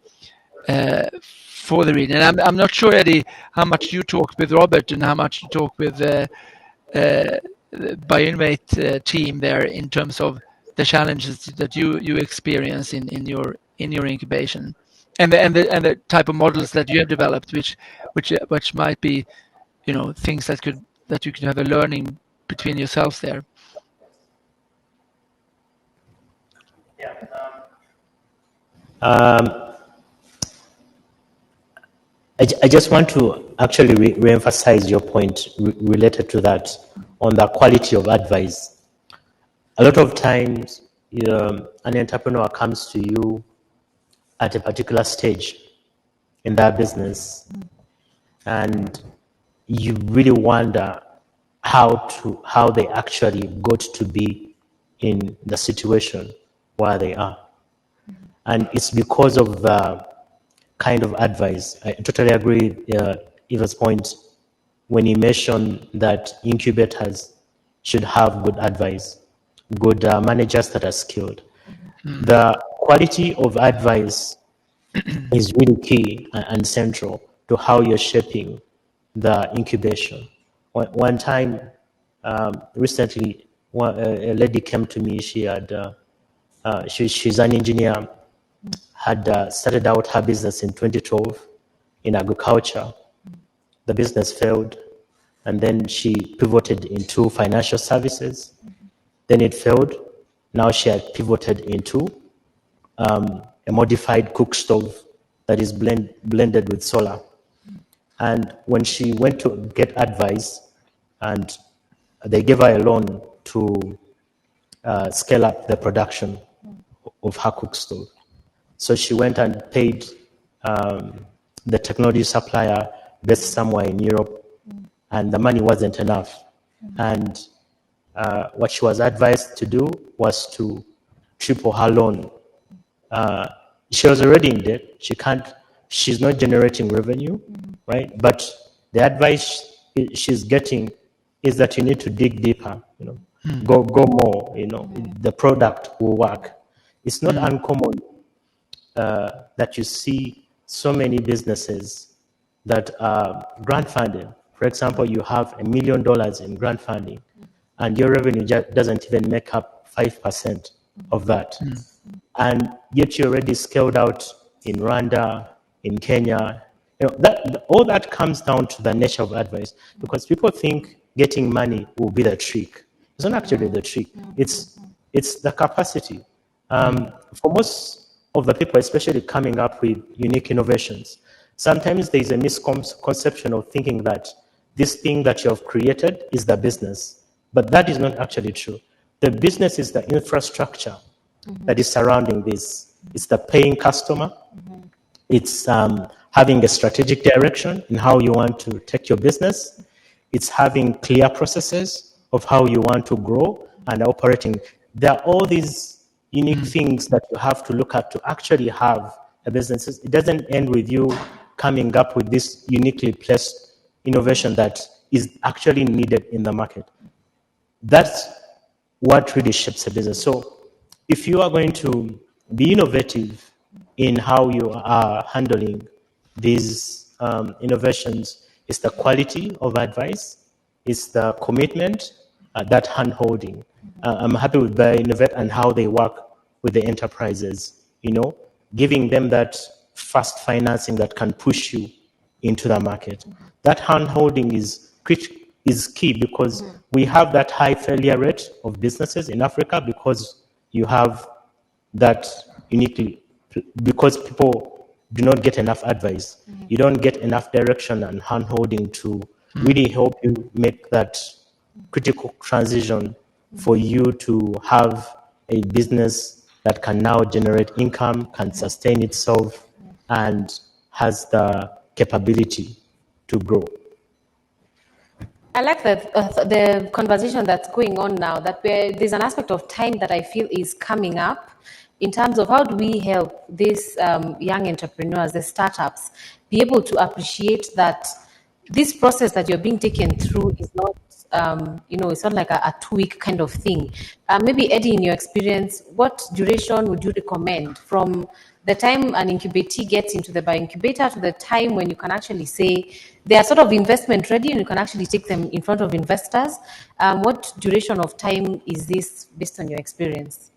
for the region. And I'm not sure, Eddie, how much you talk with Robert and how much you talk with the Bioinnovate team there in terms of the challenges that you experience in your incubation, and the type of models that you have developed, which might be things that you could have a learning between yourselves there. I just want to actually re-emphasize your point related to that on the quality of advice. A lot of times, an entrepreneur comes to you at a particular stage in their business, and you really wonder how they actually got to be in the situation where they are. And it's because of the kind of advice. I totally agree with Eva's point when he mentioned that incubators should have good advice, good managers that are skilled. The quality of advice is really key and central to how you're shaping the incubation. One time, recently, a lady came to me. She had she's an engineer, had started out her business in 2012 in agriculture. The business failed, and then she pivoted into financial services. Then it failed. Now she had pivoted into a modified cook stove that is blended with solar. And when she went to get advice, and they gave her a loan to scale up the production of her cook stove. So she went and paid the technology supplier based somewhere in Europe, and the money wasn't enough. And what she was advised to do was to triple her loan. She was already in debt. She's not generating revenue, right? But the advice she's getting is that you need to dig deeper, go more, the product will work. It's not uncommon that you see so many businesses that are grant funded. For example, you have $1 million in grant funding, and your revenue doesn't even make up 5% of that. And yet you already scaled out in Rwanda, in Kenya. All that comes down to the nature of advice, because people think getting money will be the trick. It's not actually the trick. It's the capacity. For most of the people, especially coming up with unique innovations, sometimes there is a misconception of thinking that this thing that you have created is the business. But that is not actually true. The business is the infrastructure that is surrounding this. It's the paying customer. It's having a strategic direction in how you want to take your business. It's having clear processes of how you want to grow and operating. There are all these unique things that you have to look at to actually have a business. It doesn't end with you coming up with this uniquely placed innovation that is actually needed in the market. That's what really shapes a business. So if you are going to be innovative in how you are handling these innovations, it's the quality of advice, it's the commitment, that hand-holding. I'm happy with Bioinnovate and how they work with the enterprises, giving them that fast financing that can push you into the market. That hand-holding is key, because we have that high failure rate of businesses in Africa because you have that uniquely, because people do not get enough advice. You don't get enough direction and hand-holding to really help you make that critical transition for you to have a business that can now generate income, can sustain itself, and has the capability to grow. I like that the conversation that's going on now, that there's an aspect of time that I feel is coming up in terms of how do we help these young entrepreneurs, the startups, be able to appreciate that this process that you're being taken through is not, it's not like a 2-week kind of thing. Maybe Eddie, in your experience, what duration would you recommend from the time an incubatee gets into the bioincubator to the time when you can actually say they are sort of investment ready and you can actually take them in front of investors? What duration of time is this based on your experience?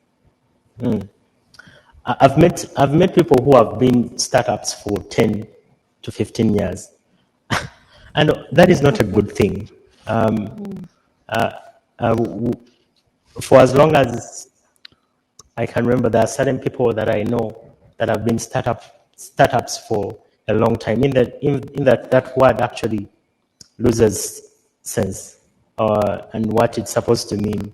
I've met people who have been startups for 10 to 15 years, and that is not a good thing. For as long as I can remember, there are certain people that I know that have been startups for a long time. In that word actually loses sense and what it's supposed to mean.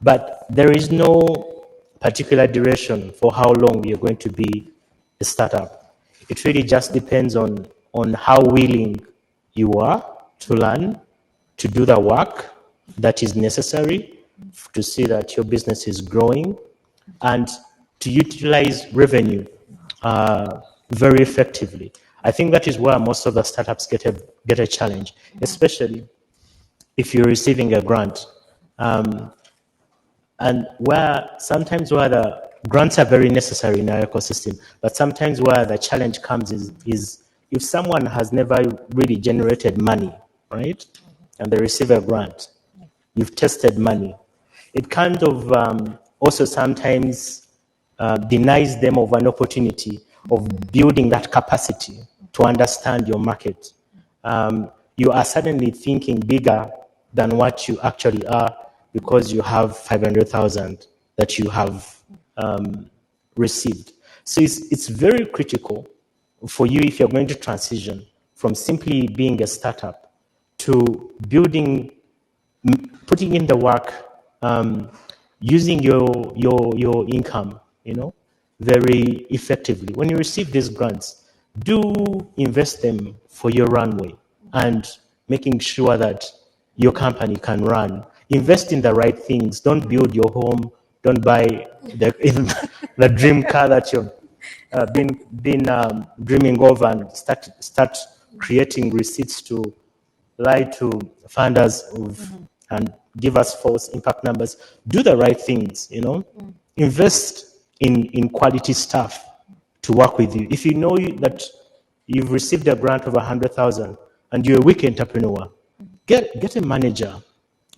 But there is no particular duration for how long you're going to be a startup. It really just depends on how willing you are to learn, to do the work that is necessary to see that your business is growing, and to utilize revenue very effectively. I think that is where most of the startups get a challenge, especially if you're receiving a grant. And sometimes where the grants are very necessary in our ecosystem, but sometimes where the challenge comes is if someone has never really generated money, right, and they receive a grant, you've tested money, it kind of also sometimes denies them of an opportunity of building that capacity to understand your market. You are suddenly thinking bigger than what you actually are because you have 500,000 that you have received. So it's very critical for you, if you're going to transition from simply being a startup to putting in the work, using your income, very effectively. When you receive these grants, do invest them for your runway and making sure that your company can run. Invest in the right things. Don't build your home. Don't buy the dream car that you've been dreaming of, and start creating receipts to lie to funders and give us false impact numbers. Do the right things. Invest in quality staff to work with you. If you know that you've received a grant of 100,000 and you're a weak entrepreneur, get a manager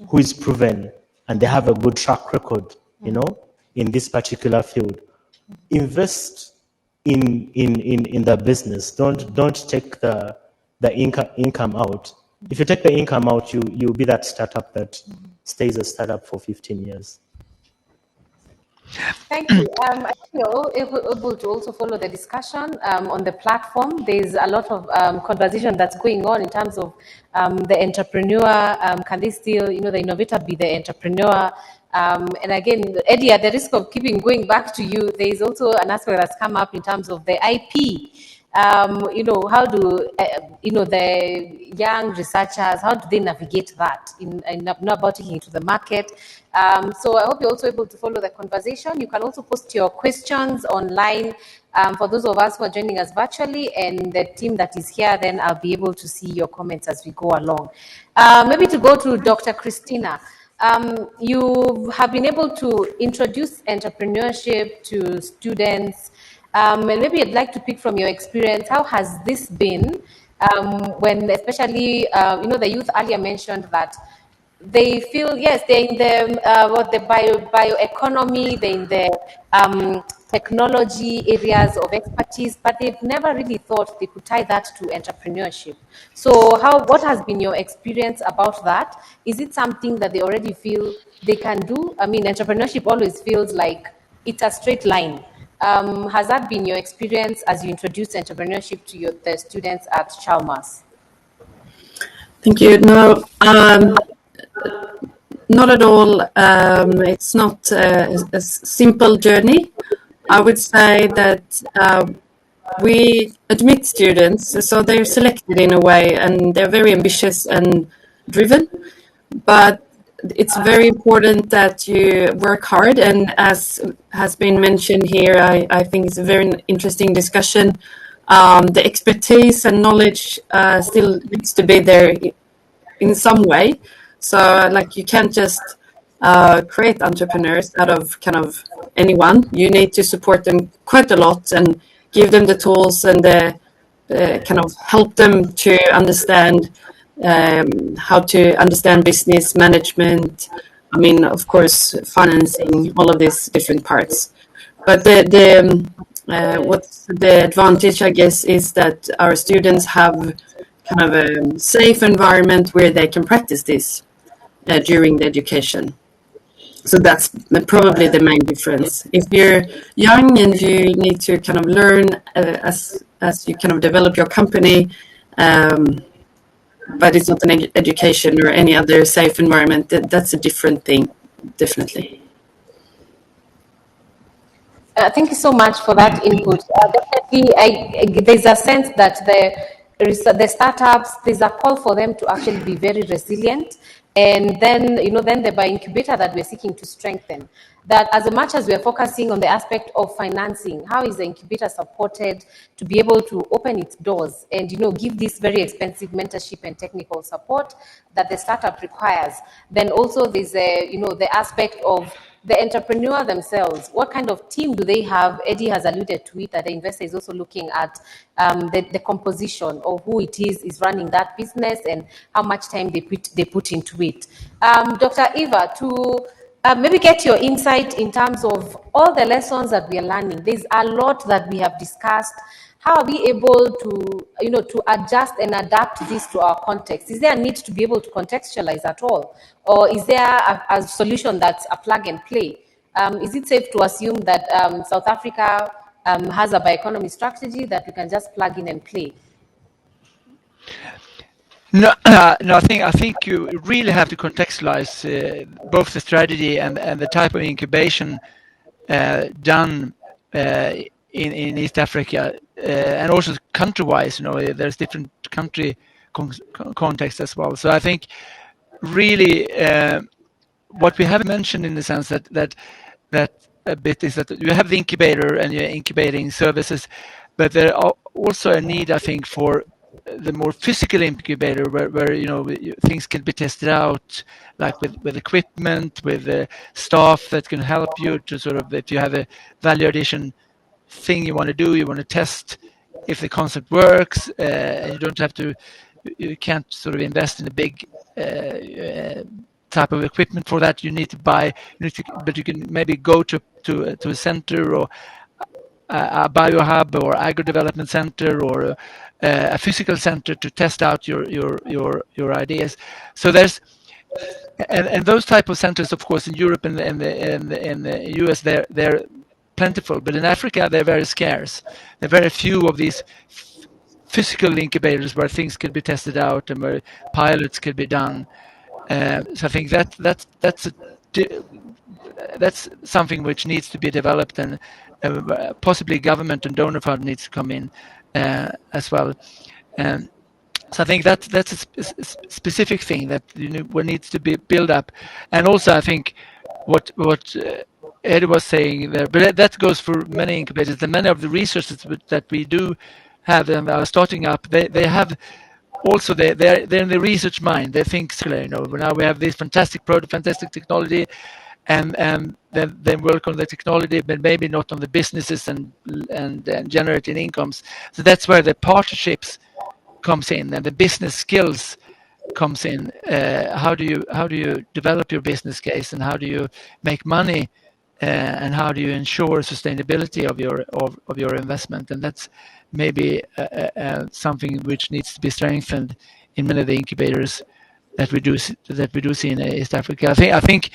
who is proven and they have a good track record, in this particular field. Invest in the business. Don't take the income out. If you take the income out, you'll be that startup that stays a startup for 15 years. Thank you. I think you're all able to also follow the discussion on the platform. There's a lot of conversation that's going on in terms of the entrepreneur. Can they still, the innovator be the entrepreneur? And again, Eddie, at the risk of keeping going back to you, there is also an aspect that's come up in terms of the IP. How do the young researchers, how do they navigate that in about taking it to the market? So I hope you're also able to follow the conversation. You can also post your questions online. For those of us who are joining us virtually, and the team that is here, then I'll be able to see your comments as we go along. Maybe to go to Dr. Christina. You have been able to introduce entrepreneurship to students. And maybe I'd like to pick from your experience, how has this been when especially, the youth earlier mentioned that they feel, yes, they're in the bioeconomy, they're in the technology areas of expertise, but they've never really thought they could tie that to entrepreneurship. So what has been your experience about that? Is it something that they already feel they can do? I mean, entrepreneurship always feels like it's a straight line. Has that been your experience as you introduced entrepreneurship to the students at Chalmers? Thank you. No, not at all. It's not a simple journey. I would say that we admit students, so they're selected in a way, and they're very ambitious and driven. But it's very important that you work hard, and as has been mentioned here, I think it's a very interesting discussion. The expertise and knowledge still needs to be there in some way. So, like, you can't just create entrepreneurs out of kind of anyone. You need to support them quite a lot and give them the tools and the kind of help them to understand how to understand business management. I mean, of course, financing, all of these different parts. But what's the advantage, I guess, is that our students have kind of a safe environment where they can practice this during the education. So that's probably the main difference. If you're young and you need to kind of learn as you kind of develop your company, but it's not an education or any other safe environment, that's a different thing, definitely. Thank you so much for that input. Definitely, there's a sense that the startups, there's a call for them to actually be very resilient. And then, then the bioincubator that we're seeking to strengthen, that as much as we're focusing on the aspect of financing, how is the incubator supported to be able to open its doors and, give this very expensive mentorship and technical support that the startup requires. Then also there's the aspect of the entrepreneur themselves. What kind of team do they have? Eddie has alluded to it, that the investor is also looking at the composition of who it is running that business and how much time they put into it. Dr. Eva, to maybe get your insight in terms of all the lessons that we are learning. There's a lot that we have discussed. How are we able to, to adjust and adapt this to our context? Is there a need to be able to contextualize at all? Or is there a solution that's a plug and play? Is it safe to assume that South Africa has a bioeconomy strategy that we can just plug in and play? No, no. I think you really have to contextualize both the strategy and the type of incubation done in East Africa, and also country-wise. There's different country context as well. So I think really what we have mentioned in the sense that a bit is that you have the incubator and you're incubating services, but there are also a need, I think, for the more physical incubator where things can be tested out, like with equipment, with staff that can help you to sort of, if you have a value addition thing you want to do, you want to test if the concept works, you can't sort of invest in a big type of equipment for that. You need to buy, but you can maybe go to a center or a biohub or agro development center or a physical center to test out your ideas. So there's and those type of centers, of course, in Europe and the US, they're plentiful, but in Africa they're very scarce. There are very few of these physical incubators where things could be tested out and where pilots could be done. So I think that's something which needs to be developed, and possibly government and donor fund needs to come in as well. So I think that's a specific thing that what needs to be built up. And also I think what Ed was saying there, but that goes for many incubators. And many of the researchers that we do have and are starting up, they have also they're in the research mind. They think, now we have this fantastic product, fantastic technology, and then work on the technology, but maybe not on the businesses and generating incomes. So that's where the partnerships comes in, and the business skills comes in. How do you develop your business case, and how do you make money, and how do you ensure sustainability of your investment? And that's maybe something which needs to be strengthened in many of the incubators that we do see in East Africa. I think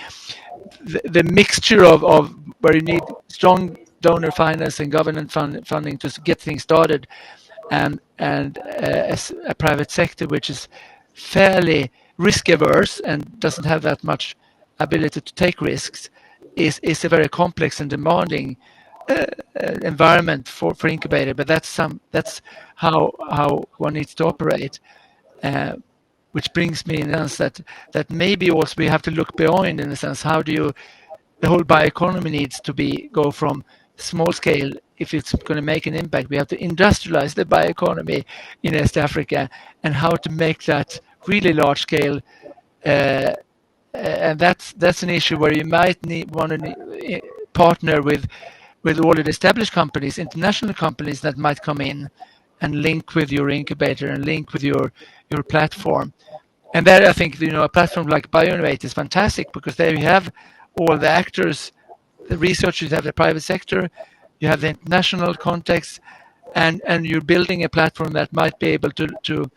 the mixture of where you need strong donor finance and government funding to get things started, and a private sector which is fairly risk averse and doesn't have that much ability to take risks is a very complex and demanding environment for incubator. But that's how one needs to operate. Which brings me in a sense that maybe also we have to look beyond, in a sense, how do you, the whole bioeconomy needs to go from small scale. If it's going to make an impact, we have to industrialize the bioeconomy in East Africa, and how to make that really large scale. And that's an issue where you might want to partner with already established companies, international companies that might come in and link with your incubator and link with your platform. And there I think, a platform like Bioinnovate is fantastic, because there you have all the actors, the researchers, have the private sector, you have the international context, and you're building a platform that might be able to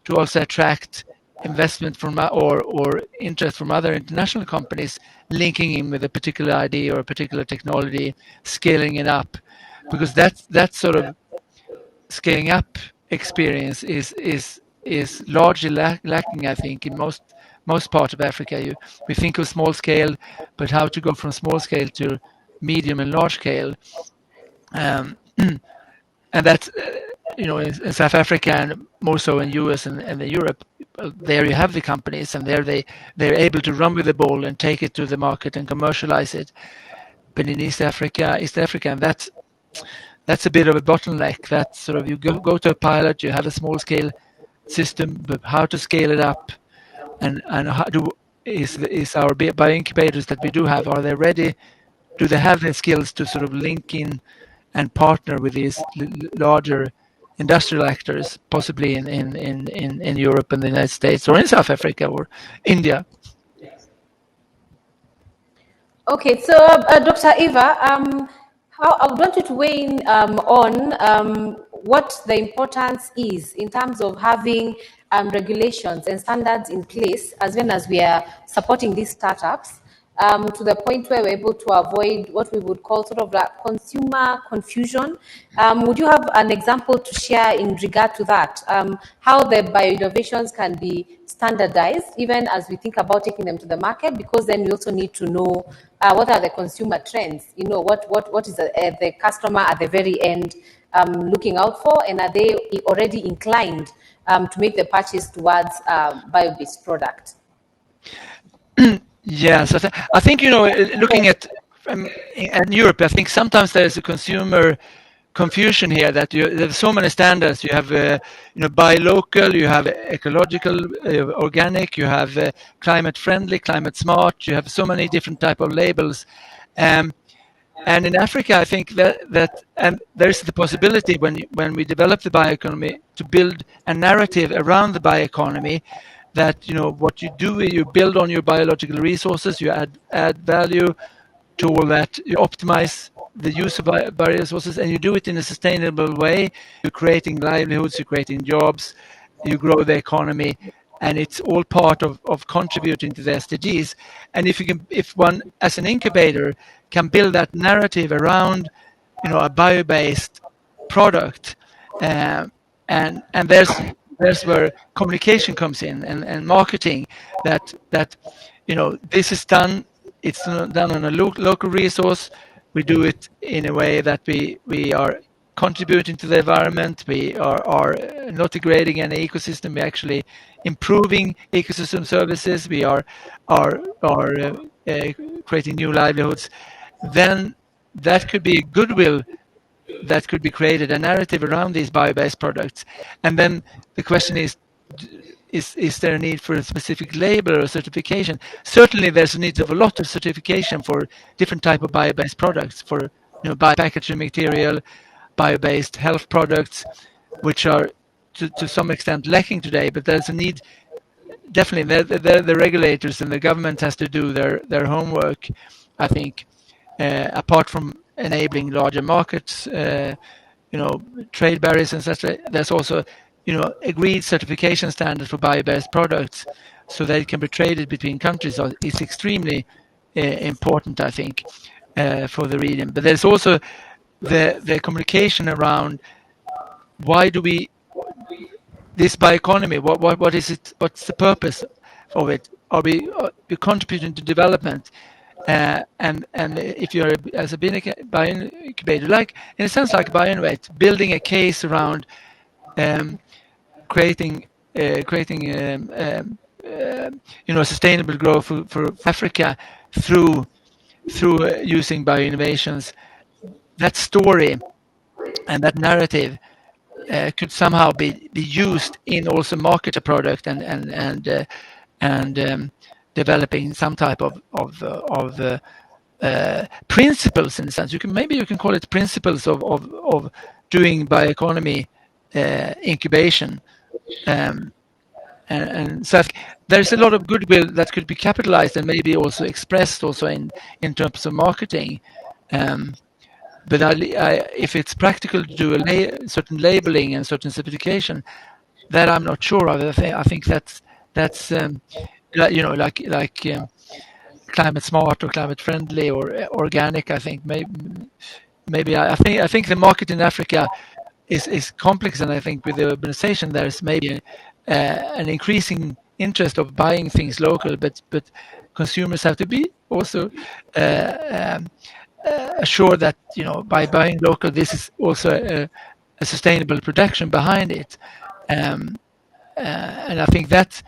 also attract investment from or interest from other international companies, linking in with a particular idea or a particular technology, scaling it up, because that sort of scaling up experience is largely lacking, I think, in most parts of Africa. We think of small scale, but how to go from small scale to medium and large scale, and that's in South Africa, and more so in US and Europe. There you have the companies, and there they're able to run with the ball and take it to the market and commercialize it. But in East Africa, and that's a bit of a bottleneck. That sort of, you go to a pilot, you have a small scale system, but how to scale it up, and how is our bioincubators that we do have, are they ready? Do they have the skills to sort of link in and partner with these larger industrial actors, possibly in Europe and the United States, or in South Africa or India? Okay, so Dr. Eva, I would want you to weigh in on what the importance is in terms of having regulations and standards in place, as well as we are supporting these startups, to the point where we're able to avoid what we would call sort of like consumer confusion. Would you have an example to share in regard to that? How the bioinnovations can be standardized, even as we think about taking them to the market, because then we also need to know what are the consumer trends, what is the customer at the very end looking out for, and are they already inclined to make the purchase towards bio-based product? Yes, I think looking at Europe, I think sometimes there is a consumer confusion here, that there's so many standards. You have buy local, you have ecological, organic, you have climate friendly, climate smart. You have so many different type of labels, and in Africa, I think that and there is the possibility when we develop the bioeconomy to build a narrative around the bioeconomy, that what you do, you build on your biological resources, you add value to all that, you optimize the use of bioresources, and you do it in a sustainable way. You're creating livelihoods, you're creating jobs, you grow the economy, and it's all part of contributing to the SDGs. And if one as an incubator can build that narrative around a bio-based product, and there's where communication comes in, and marketing, that this is done. It's done on a local resource. We do it in a way that we are contributing to the environment. We are not degrading any ecosystem. We're actually improving ecosystem services. We are creating new livelihoods. Then that could be goodwill that could be created, a narrative around these bio-based products. And then the question is there a need for a specific label or certification? Certainly there's a need of a lot of certification for different type of bio-based products, for biopackaging material, bio-based health products, which are to some extent lacking today. But there's a need, definitely, the regulators and the government has to do their homework, I think, apart from enabling larger markets, trade barriers and such. There's also agreed certification standards for bio-based products, so that it can be traded between countries. It's extremely important, I think, for the region. But there's also the communication around why do this bioeconomy, what is it, what's the purpose of it, are we contributing to development? And if you're as a bioincubator, like in a sense like Bioinnovate, building a case around creating sustainable growth for Africa through using bioinnovations, that story and that narrative could somehow be used in also market a product and developing some type of principles, in a sense. You can call it principles of doing bioeconomy incubation. And so there's a lot of goodwill that could be capitalized and maybe also expressed also in terms of marketing. But if it's practical to do a certain labeling and certain certification, that I'm not sure of. I think that's like climate smart or climate friendly or organic. I think maybe I think the market in Africa is complex, and I think with the urbanization there's maybe an increasing interest of buying things local, but consumers have to be also assured that by buying local, this is also a sustainable production behind it, and I think that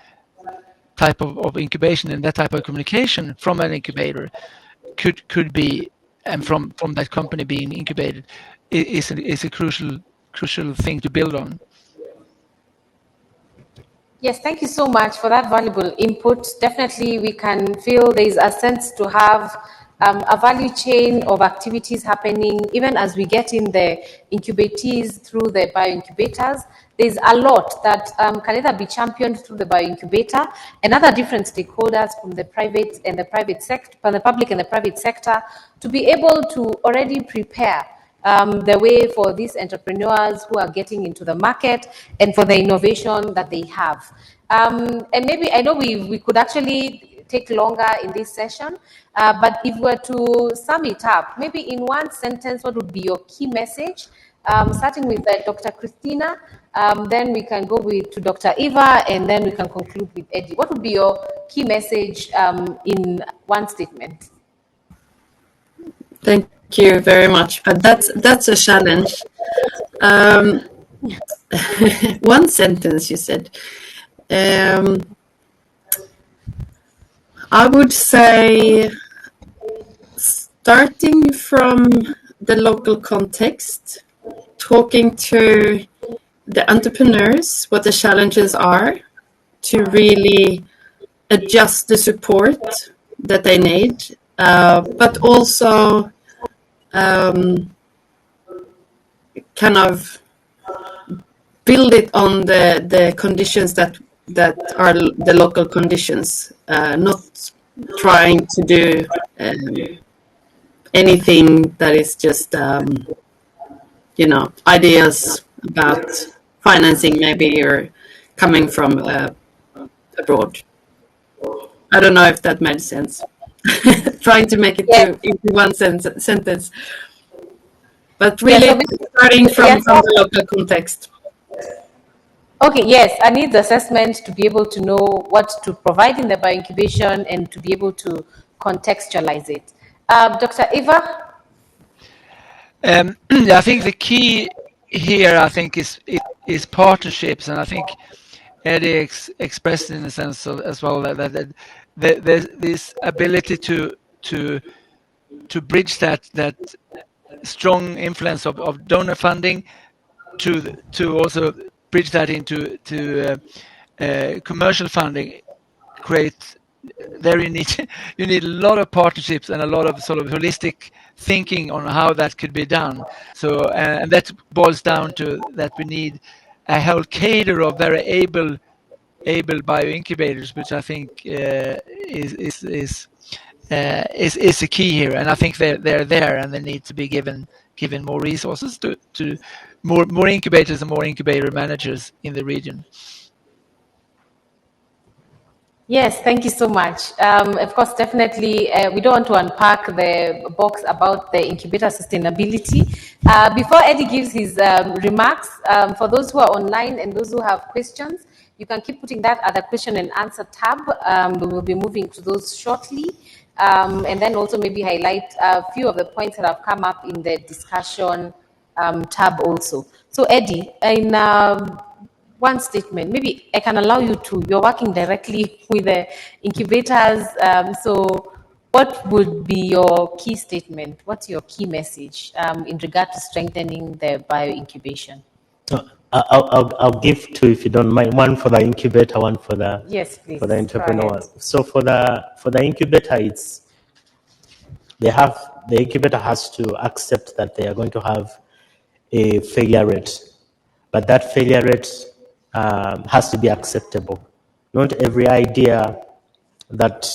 type of incubation and that type of communication from an incubator could be, and from that company being incubated, is a crucial thing to build on. Yes, thank you so much for that valuable input. Definitely, we can feel there is a sense to have a value chain of activities happening, even as we get in the incubatees through the bioincubators. There's a lot that can either be championed through the bioincubator and other different stakeholders from the private and the private sector, from the public and the private sector, to be able to already prepare the way for these entrepreneurs who are getting into the market and for the innovation that they have. And maybe, I know we could actually take longer in this session, but if we were to sum it up, maybe in one sentence, what would be your key message? Starting with Dr. Christina, then we can go to Dr. Eva, and then we can conclude with Eddie. What would be your key message in one statement? Thank you very much. But that's a challenge. One sentence, you said. I would say, starting from the local context, talking to the entrepreneurs, what the challenges are, to really adjust the support that they need, but also kind of build it on the conditions that are the local conditions, not trying to do anything that is just ideas about financing maybe, or coming from abroad. I don't know if that made sense. Trying to make it into one sentence, but really starting from the local context. Okay, yes, I need the assessment to be able to know what to provide in the bioincubation and to be able to contextualize it. Dr. Eva? I think the key here, I think, is partnerships, and I think Eddie expressed in a sense as well that there's this ability to bridge that strong influence of donor funding to also bridge that into commercial funding. There you need a lot of partnerships and a lot of sort of holistic thinking on how that could be done. So and that boils down to that we need a whole cadre of very able bioincubators, which I think is a key here. And I think they're there, and they need to be given more resources to more incubators and more incubator managers in the region. Yes, thank you so much. Of course, definitely, we don't want to unpack the box about the incubator sustainability. Before Eddie gives his remarks, for those who are online and those who have questions, You can keep putting that at the question and answer tab. We will be moving to those shortly. And then also maybe highlight a few of the points that have come up in the discussion tab also. So Eddie, in one statement, maybe I can allow you to, you're working directly with the incubators. So what would be your key statement? What's your key message in regard to strengthening the bioincubation? I'll give two, if you don't mind. One for the incubator, one for the Yes, please. for the entrepreneur. So for the incubator, the incubator has to accept that they are going to have a failure rate, but that failure rate has to be acceptable. Not every idea that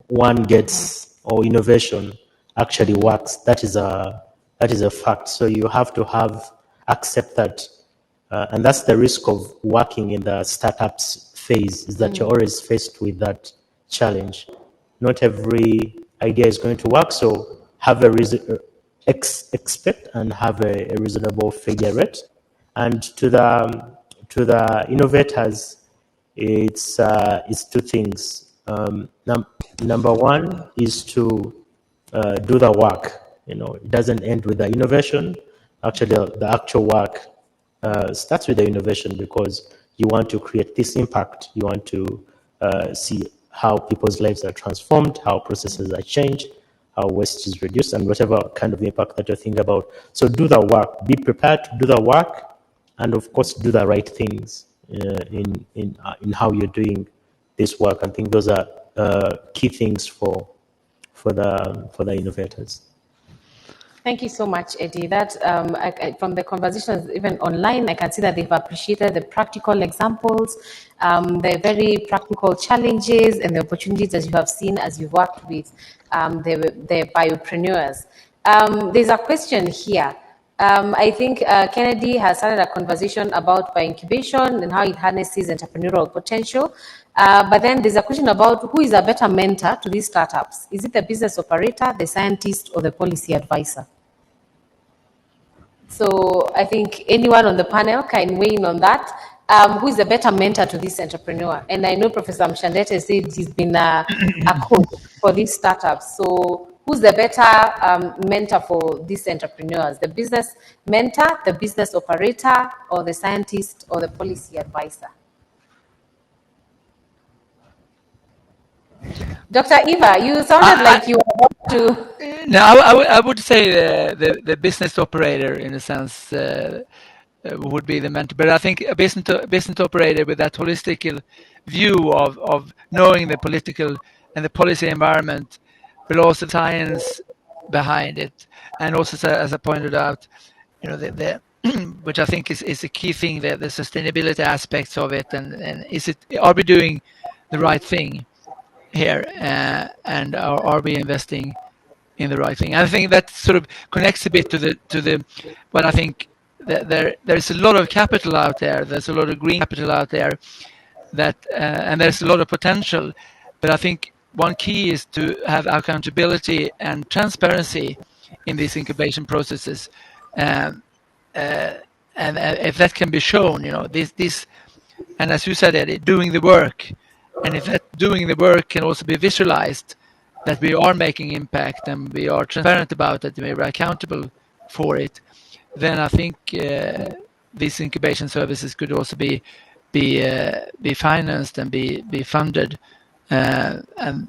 one gets or innovation actually works. That is a fact. So you have to accept that, and that's the risk of working in the startups phase, is that you're always faced with that challenge. Not every idea is going to work, so have expect and have a reasonable failure rate. And to the innovators, it's two things. Number one is to do the work. It doesn't end with the innovation. Actually, the actual work starts with the innovation, because you want to create this impact. You want to see how people's lives are transformed, how processes are changed, how waste is reduced, and whatever kind of impact that you're thinking about. So do the work. Be prepared to do the work, and of course, do the right things in how you're doing this work. I think those are key things for the innovators. Thank you so much, Eddie. That from the conversations, even online, I can see that they've appreciated the practical examples, the very practical challenges and the opportunities that you have seen as you've worked with the biopreneurs. There's a question here. I think Kennedy has started a conversation about bioincubation and how it harnesses entrepreneurial potential. But then there's a question about who is a better mentor to these startups. Is it the business operator, the scientist, or the policy advisor? So I think anyone on the panel can weigh in on that. Who is a better mentor to this entrepreneur? And I know Professor Mshandete said he's been a coach for these startups. So who's the better mentor for these entrepreneurs? The business mentor, the business operator, or the scientist, or the policy advisor? Dr. Eva, you sounded like you were about to... No, I would say the business operator, in a sense, would be the mentor. But I think a business operator with that holistic view of knowing the political and the policy environment, but also science behind it, and also, as I pointed out, the which I think is a key thing, the sustainability aspects of it, and are we doing the right thing here, and are we investing in the right thing? I think that sort of connects a bit to the what I think there's a lot of capital out there. There's a lot of green capital out there that and there's a lot of potential. But I think one key is to have accountability and transparency in these incubation processes, and if that can be shown, this, and as you said, Eddie, doing the work, and if that doing the work can also be visualized, that we are making impact and we are transparent about it, we are accountable for it, then I think these incubation services could also be financed and be funded, and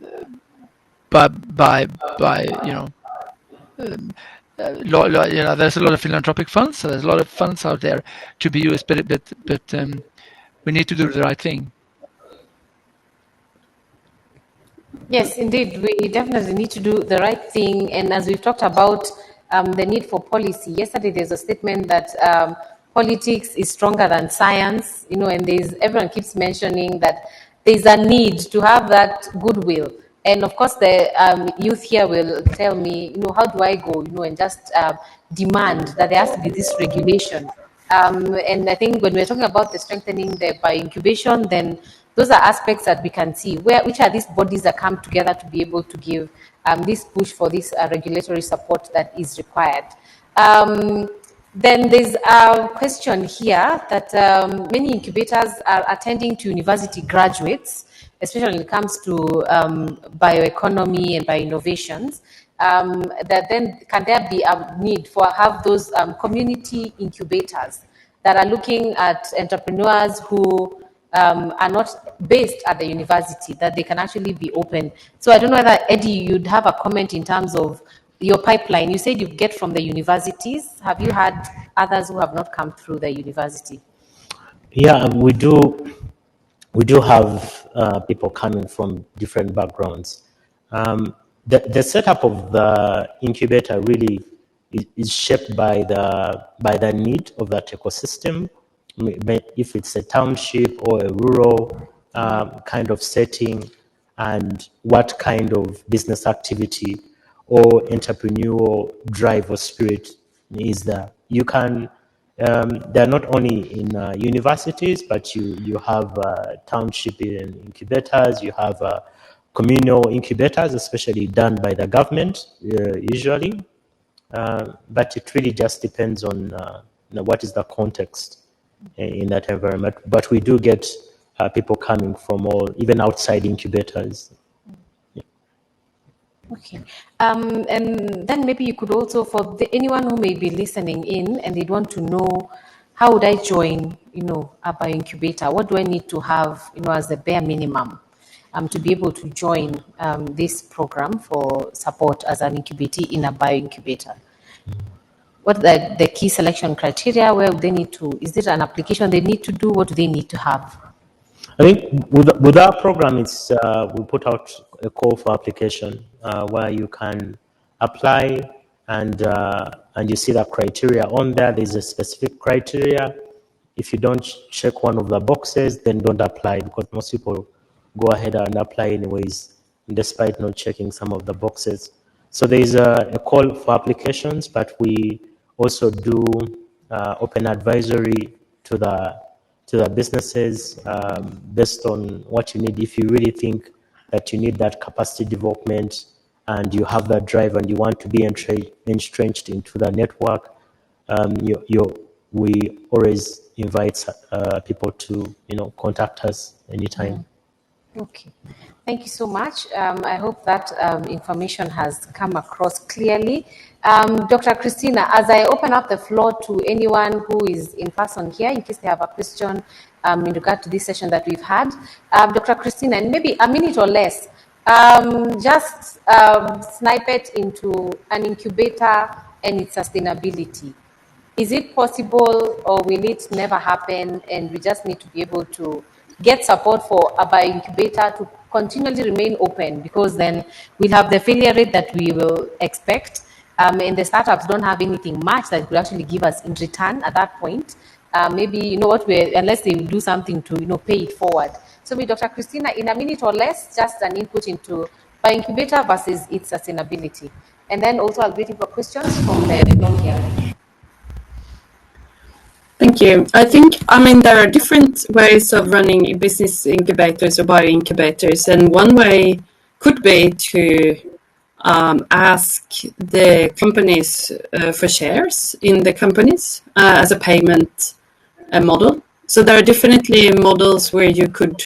by there's a lot of philanthropic funds, so there's a lot of funds out there to be used, but we need to do the right thing. Yes, indeed, we definitely need to do the right thing. And as we've talked about the need for policy, yesterday there's a statement that politics is stronger than science, and everyone keeps mentioning that there's a need to have that goodwill. And of course, the youth here will tell me, how do I go, and just demand that there has to be this regulation. And I think when we're talking about the strengthening the bioincubation, then those are aspects that we can see. Which are these bodies that come together to be able to give this push for this regulatory support that is required. Then there's a question here that many incubators are attending to university graduates, especially when it comes to bioeconomy and bioinnovations. That then can there be a need for have those community incubators that are looking at entrepreneurs who are not based at the university, that they can actually be open. So I don't know whether, Eddie, you'd have a comment in terms of your pipeline. You said you get from the universities. Have you had others who have not come through the university? Yeah, we do. We do have people coming from different backgrounds. The setup of the incubator really is shaped by the need of that ecosystem. If it's a township or a rural kind of setting, and what kind of business activity or entrepreneurial drive or spirit is there. You can, they're not only in universities, but you have township incubators, you have communal incubators, especially done by the government usually. But it really just depends on what is the context in that environment. But we do get people coming from all, even outside incubators. Okay. And then maybe you could also, for anyone who may be listening in and they'd want to know, how would I join, a bioincubator? What do I need to have, as the bare minimum to be able to join this program for support as an incubatee in a bioincubator? What are the key selection criteria? Where would they need to, is it an application they need to do? What do they need to have? I think with our program, it's we put out a call for application where you can apply, and you see the criteria on there. There's a specific criteria. If you don't check one of the boxes, then don't apply, because most people go ahead and apply anyways, despite not checking some of the boxes. So there's a call for applications, but we also do open advisory to the businesses based on what you need. If you really think that you need that capacity development and you have that drive and you want to be entrenched into the network, we always invite people to contact us anytime. Okay, thank you so much. I hope that information has come across clearly. Dr. Christina, as I open up the floor to anyone who is in person here, in case they have a question in regard to this session that we've had, Dr. Christina, in maybe a minute or less, just snipe it into an incubator and its sustainability. Is it possible, or will it never happen, and we just need to be able to get support for a bioincubator to continually remain open, because then we'll have the failure rate that we will expect, and the startups don't have anything much that could actually give us in return at that point. Maybe, unless they will do something to, pay it forward. So maybe Dr. Christina, in a minute or less, just an input into bioincubator versus its sustainability. And then also I'll be waiting for questions from the floor here. Thank you. There are different ways of running business incubators or bioincubators, and one way could be to ask the companies for shares in the companies as a payment model. So there are definitely models where you could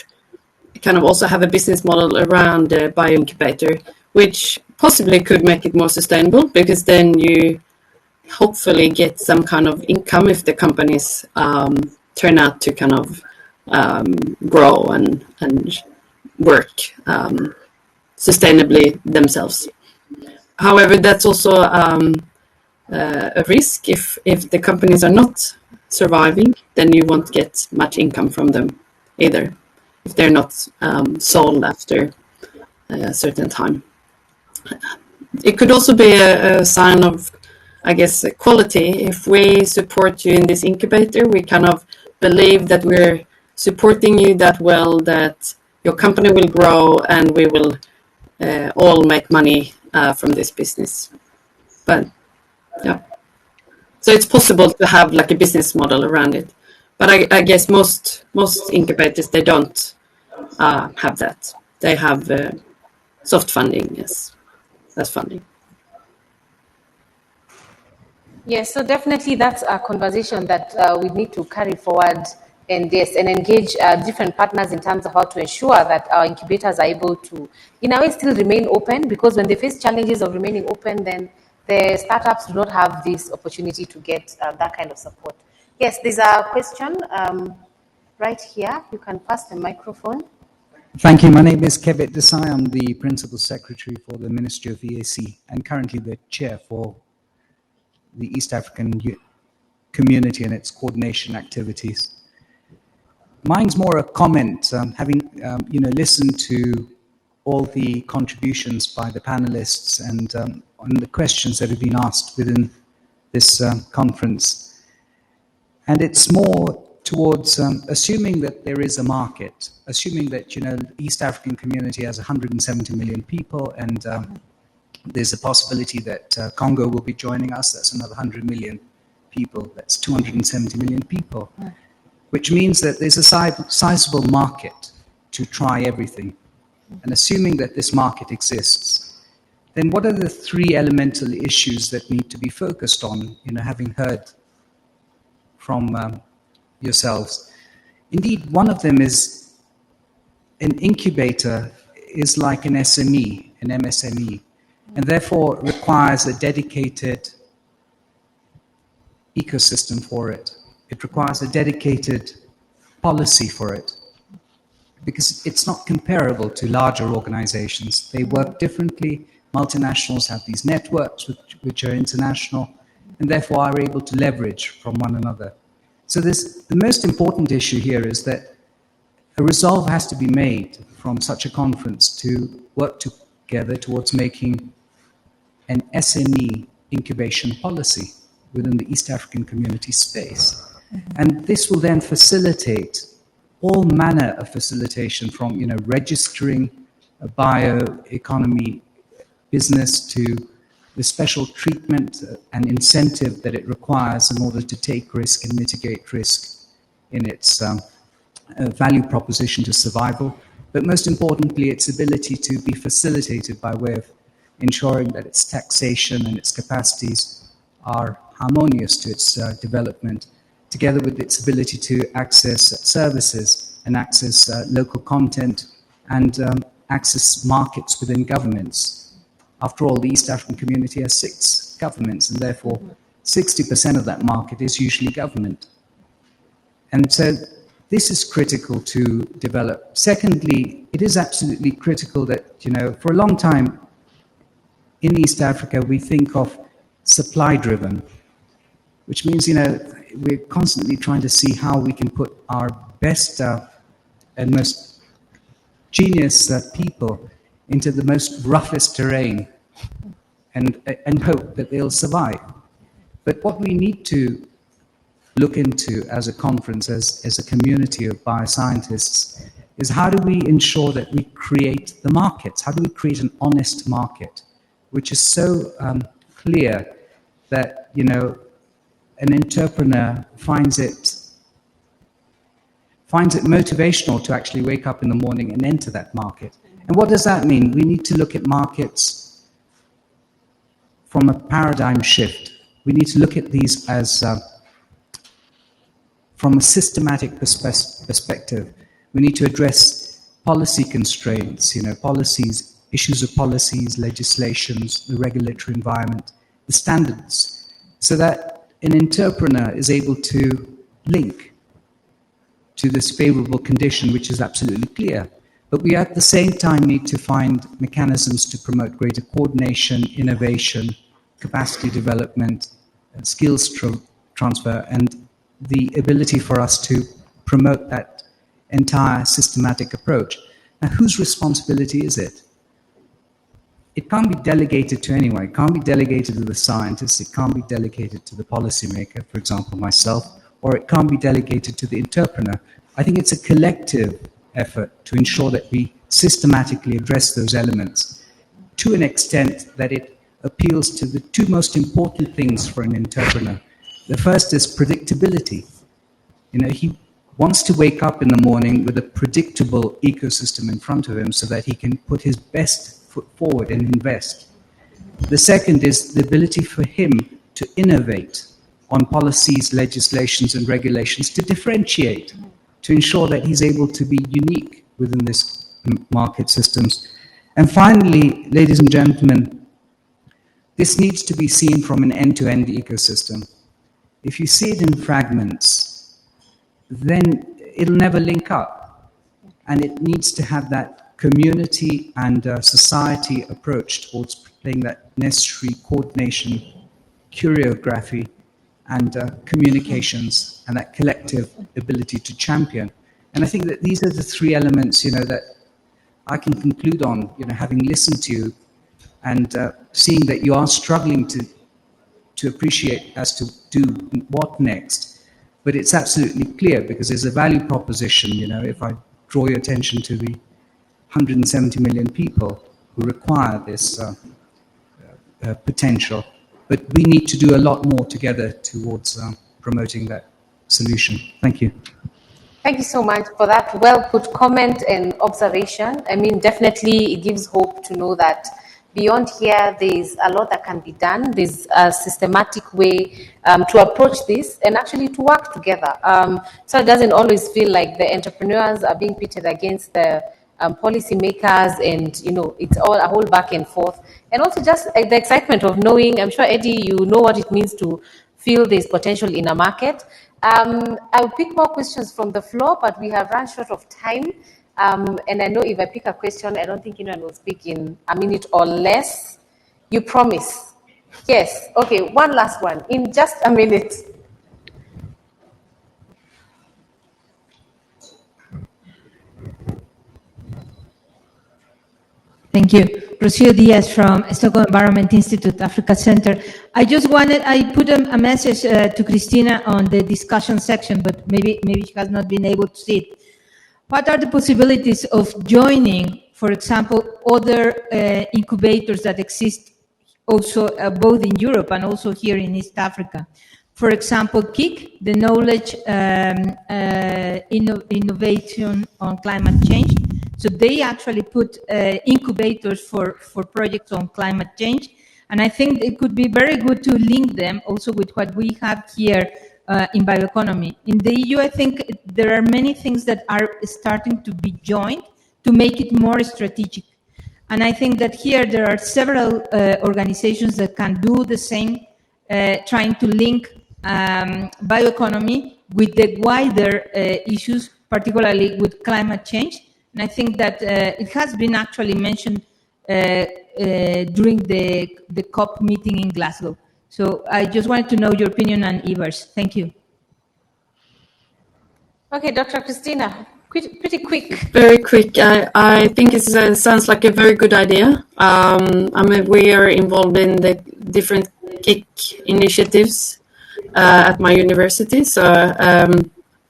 kind of also have a business model around the bioincubator, which possibly could make it more sustainable, because then you hopefully get some kind of income if the companies turn out to kind of grow and work sustainably themselves. However, that's also a risk. If the companies are not surviving, then you won't get much income from them either, if they're not sold after a certain time. It could also be a sign of, I guess, quality. If we support you in this incubator, we kind of believe that we're supporting you that well, that your company will grow and we will all make money from this business. But yeah, so it's possible to have like a business model around it. But I guess most incubators, they don't have that. They have soft funding, yes, that's funding. Yes, so definitely that's a conversation that we need to carry forward and yes, and engage different partners in terms of how to ensure that our incubators are able to, in a way, still remain open, because when they face challenges of remaining open, then the startups do not have this opportunity to get that kind of support. Yes, there's a question right here. You can pass the microphone. Thank you. My name is Kebet Desai. I'm the Principal Secretary for the Ministry of EAC and currently the Chair for the East African Community and its coordination activities. Mine's more a comment, having listened to all the contributions by the panelists and on the questions that have been asked within this conference. And it's more towards assuming that there is a market, assuming that, the East African community has 170 million people, and there's a possibility that Congo will be joining us. That's another 100 million people. That's 270 million people, which means that there's a sizable market to try everything. And assuming that this market exists, then what are the three elemental issues that need to be focused on, having heard from yourselves? Indeed, one of them is an incubator is like an SME, an MSME, and therefore requires a dedicated ecosystem for it. It requires a dedicated policy for it, because it's not comparable to larger organizations. They work differently. Multinationals have these networks which are international, and therefore are able to leverage from one another. So the most important issue here is that a resolve has to be made from such a conference to work together towards making an SME incubation policy within the East African community space. And this will then facilitate all manner of facilitation from, registering a bioeconomy business to the special treatment and incentive that it requires in order to take risk and mitigate risk in its value proposition to survival. But most importantly, its ability to be facilitated by way of ensuring that its taxation and its capacities are harmonious to its development, together with its ability to access services and access local content and access markets within governments. After all, the East African community has 6 governments, and therefore 60% of that market is usually government. And so this is critical to develop. Secondly, it is absolutely critical that, for a long time in East Africa, we think of supply-driven, which means, we're constantly trying to see how we can put our best and most genius people into the most roughest terrain and hope that they'll survive. But what we need to look into as a conference, as a community of bioscientists, is how do we ensure that we create the markets? How do we create an honest market, which is so clear that, an entrepreneur finds it motivational to actually wake up in the morning and enter that market. And what does that mean? We need to look at markets from a paradigm shift. We need to look at these as from a systematic perspective. We need to address policy constraints, policies, issues of policies, legislations, the regulatory environment, the standards, so that an entrepreneur is able to link to this favorable condition, which is absolutely clear. But we at the same time need to find mechanisms to promote greater coordination, innovation, capacity development, skills transfer, and the ability for us to promote that entire systematic approach. Now, whose responsibility is it? It can't be delegated to anyone. It can't be delegated to the scientists. It can't be delegated to the policymaker, for example, myself, or it can't be delegated to the entrepreneur. I think it's a collective effort to ensure that we systematically address those elements to an extent that it appeals to the 2 most important things for an entrepreneur. The first is predictability. He wants to wake up in the morning with a predictable ecosystem in front of him so that he can put his best foot forward and invest. The second is the ability for him to innovate on policies, legislations, and regulations to differentiate, to ensure that he's able to be unique within this market systems. And finally, ladies and gentlemen, this needs to be seen from an end-to-end ecosystem. If you see it in fragments, then it'll never link up. And it needs to have that community and society approach towards playing that necessary coordination, choreography, and communications, and that collective ability to champion. And I think that these are the three elements, that I can conclude on, having listened to you and seeing that you are struggling to appreciate as to do what next. But it's absolutely clear, because there's a value proposition, if I draw your attention to the 170 million people who require this potential. But we need to do a lot more together towards promoting that solution. Thank you. Thank you so much for that well-put comment and observation. I mean, definitely it gives hope to know that beyond here, there's a lot that can be done. There's a systematic way to approach this and actually to work together. So it doesn't always feel like the entrepreneurs are being pitted against the policy makers, and it's all a whole back and forth. And also just the excitement of knowing, I'm sure, Eddie, you know what it means to feel there's potential in a market. I'll pick more questions from the floor, but we have run short of time. And I know if I pick a question, I don't think anyone will speak in a minute or less. You promise? Yes. Okay, one last one in just a minute. Thank you. Rocio Diaz from Stockholm Environment Institute, Africa Center. I put a message to Christina on the discussion section, but maybe she has not been able to see it. What are the possibilities of joining, for example, other incubators that exist also both in Europe and also here in East Africa? For example, KIC, the Knowledge Innovation on Climate Change. So they actually put incubators for projects on climate change. And I think it could be very good to link them also with what we have here in bioeconomy. In the EU, I think there are many things that are starting to be joined to make it more strategic. And I think that here there are several organizations that can do the same, trying to link bioeconomy with the wider issues, particularly with climate change. And I think that it has been actually mentioned during the COP meeting in Glasgow. So I just wanted to know your opinion on Ivers. Thank you. Okay, Dr. Christina, pretty quick. Very quick. I think it sounds like a very good idea. We are involved in the different KIC initiatives at my university, so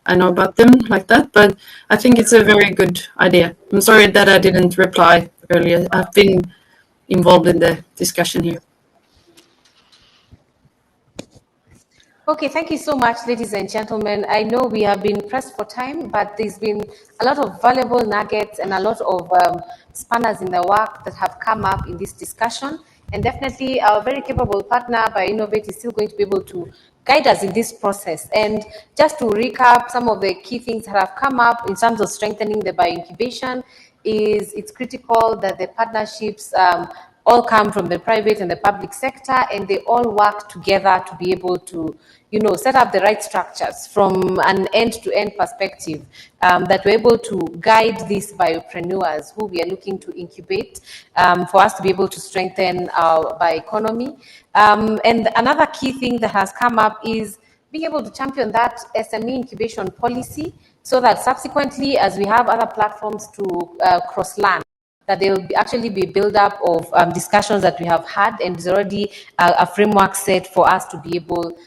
I know about them like that, but I think it's a very good idea. I'm sorry that I didn't reply earlier. I've been involved in the discussion here. Okay, thank you so much, ladies and gentlemen. I know we have been pressed for time, but there's been a lot of valuable nuggets and a lot of spanners in the work that have come up in this discussion. And definitely our very capable partner, Bioinnovate, is still going to be able to guide us in this process. And just to recap some of the key things that have come up in terms of strengthening the bioincubation, it's critical that the partnerships all come from the private and the public sector, and they all work together to be able to set up the right structures from an end-to-end perspective that we're able to guide these biopreneurs who we are looking to incubate for us to be able to strengthen our bioeconomy. And another key thing that has come up is being able to champion that SME incubation policy so that subsequently, as we have other platforms to cross-land, that there will actually be a build-up of discussions that we have had, and there's already a framework set for us to be able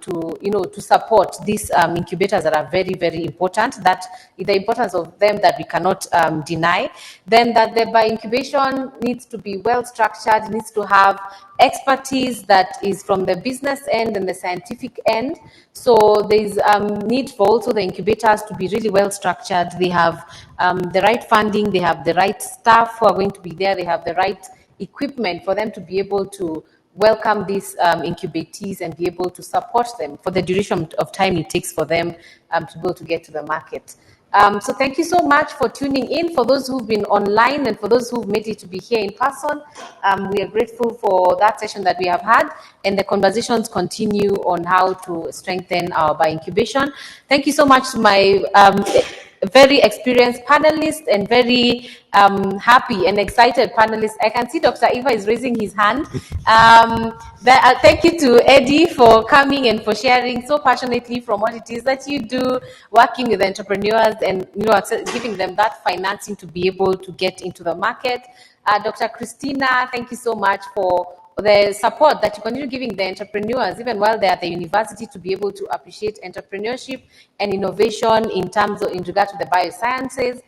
to support these incubators that are very, very important, that the importance of them that we cannot deny. Then that the bioincubation needs to be well structured, needs to have expertise that is from the business end and the scientific end. So there's need for also the incubators to be really well structured. They have the right funding, they have the right staff who are going to be there, they have the right equipment for them to be able to welcome these incubatees and be able to support them for the duration of time it takes for them to be able to get to the market. So thank you so much for tuning in. For those who've been online and for those who've made it to be here in person, we are grateful for that session that we have had, and the conversations continue on how to strengthen our bioincubation. Thank you so much to my very experienced panelists and very happy and excited panelists. I can see Dr. Eva is raising his hand. Thank you to Eddie for coming and for sharing so passionately from what it is that you do, working with entrepreneurs and giving them that financing to be able to get into the market. Dr. Christina, thank you so much for the support that you continue giving the entrepreneurs, even while they're at the university, to be able to appreciate entrepreneurship and innovation in regard to the biosciences.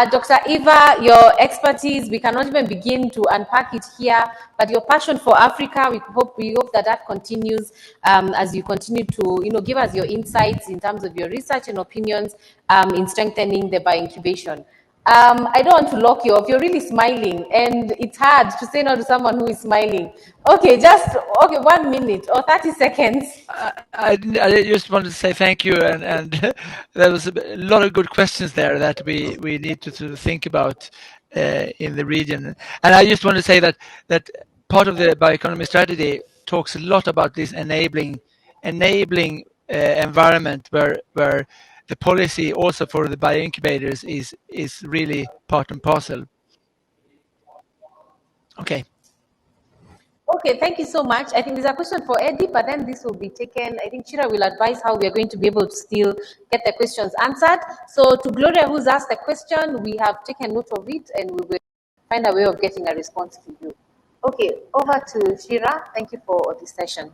Dr. Eva, your expertise, we cannot even begin to unpack it here, but your passion for Africa, we hope that continues as you continue to give us your insights in terms of your research and opinions in strengthening the bioincubation. I don't want to lock you off. You're really smiling, and it's hard to say no to someone who is smiling. Okay, 1 minute or 30 seconds. I just wanted to say thank you, and there was a lot of good questions there that we need to think about in the region. And I just want to say that part of the bioeconomy strategy talks a lot about this enabling environment where the policy also for the bioincubators is really part and parcel. Okay. Okay, thank you so much. I think there's a question for Eddie, but then this will be taken. I think Chira will advise how we are going to be able to still get the questions answered. So to Gloria, who's asked the question, we have taken note of it and we will find a way of getting a response to you. Okay, over to Shira. Thank you for this session.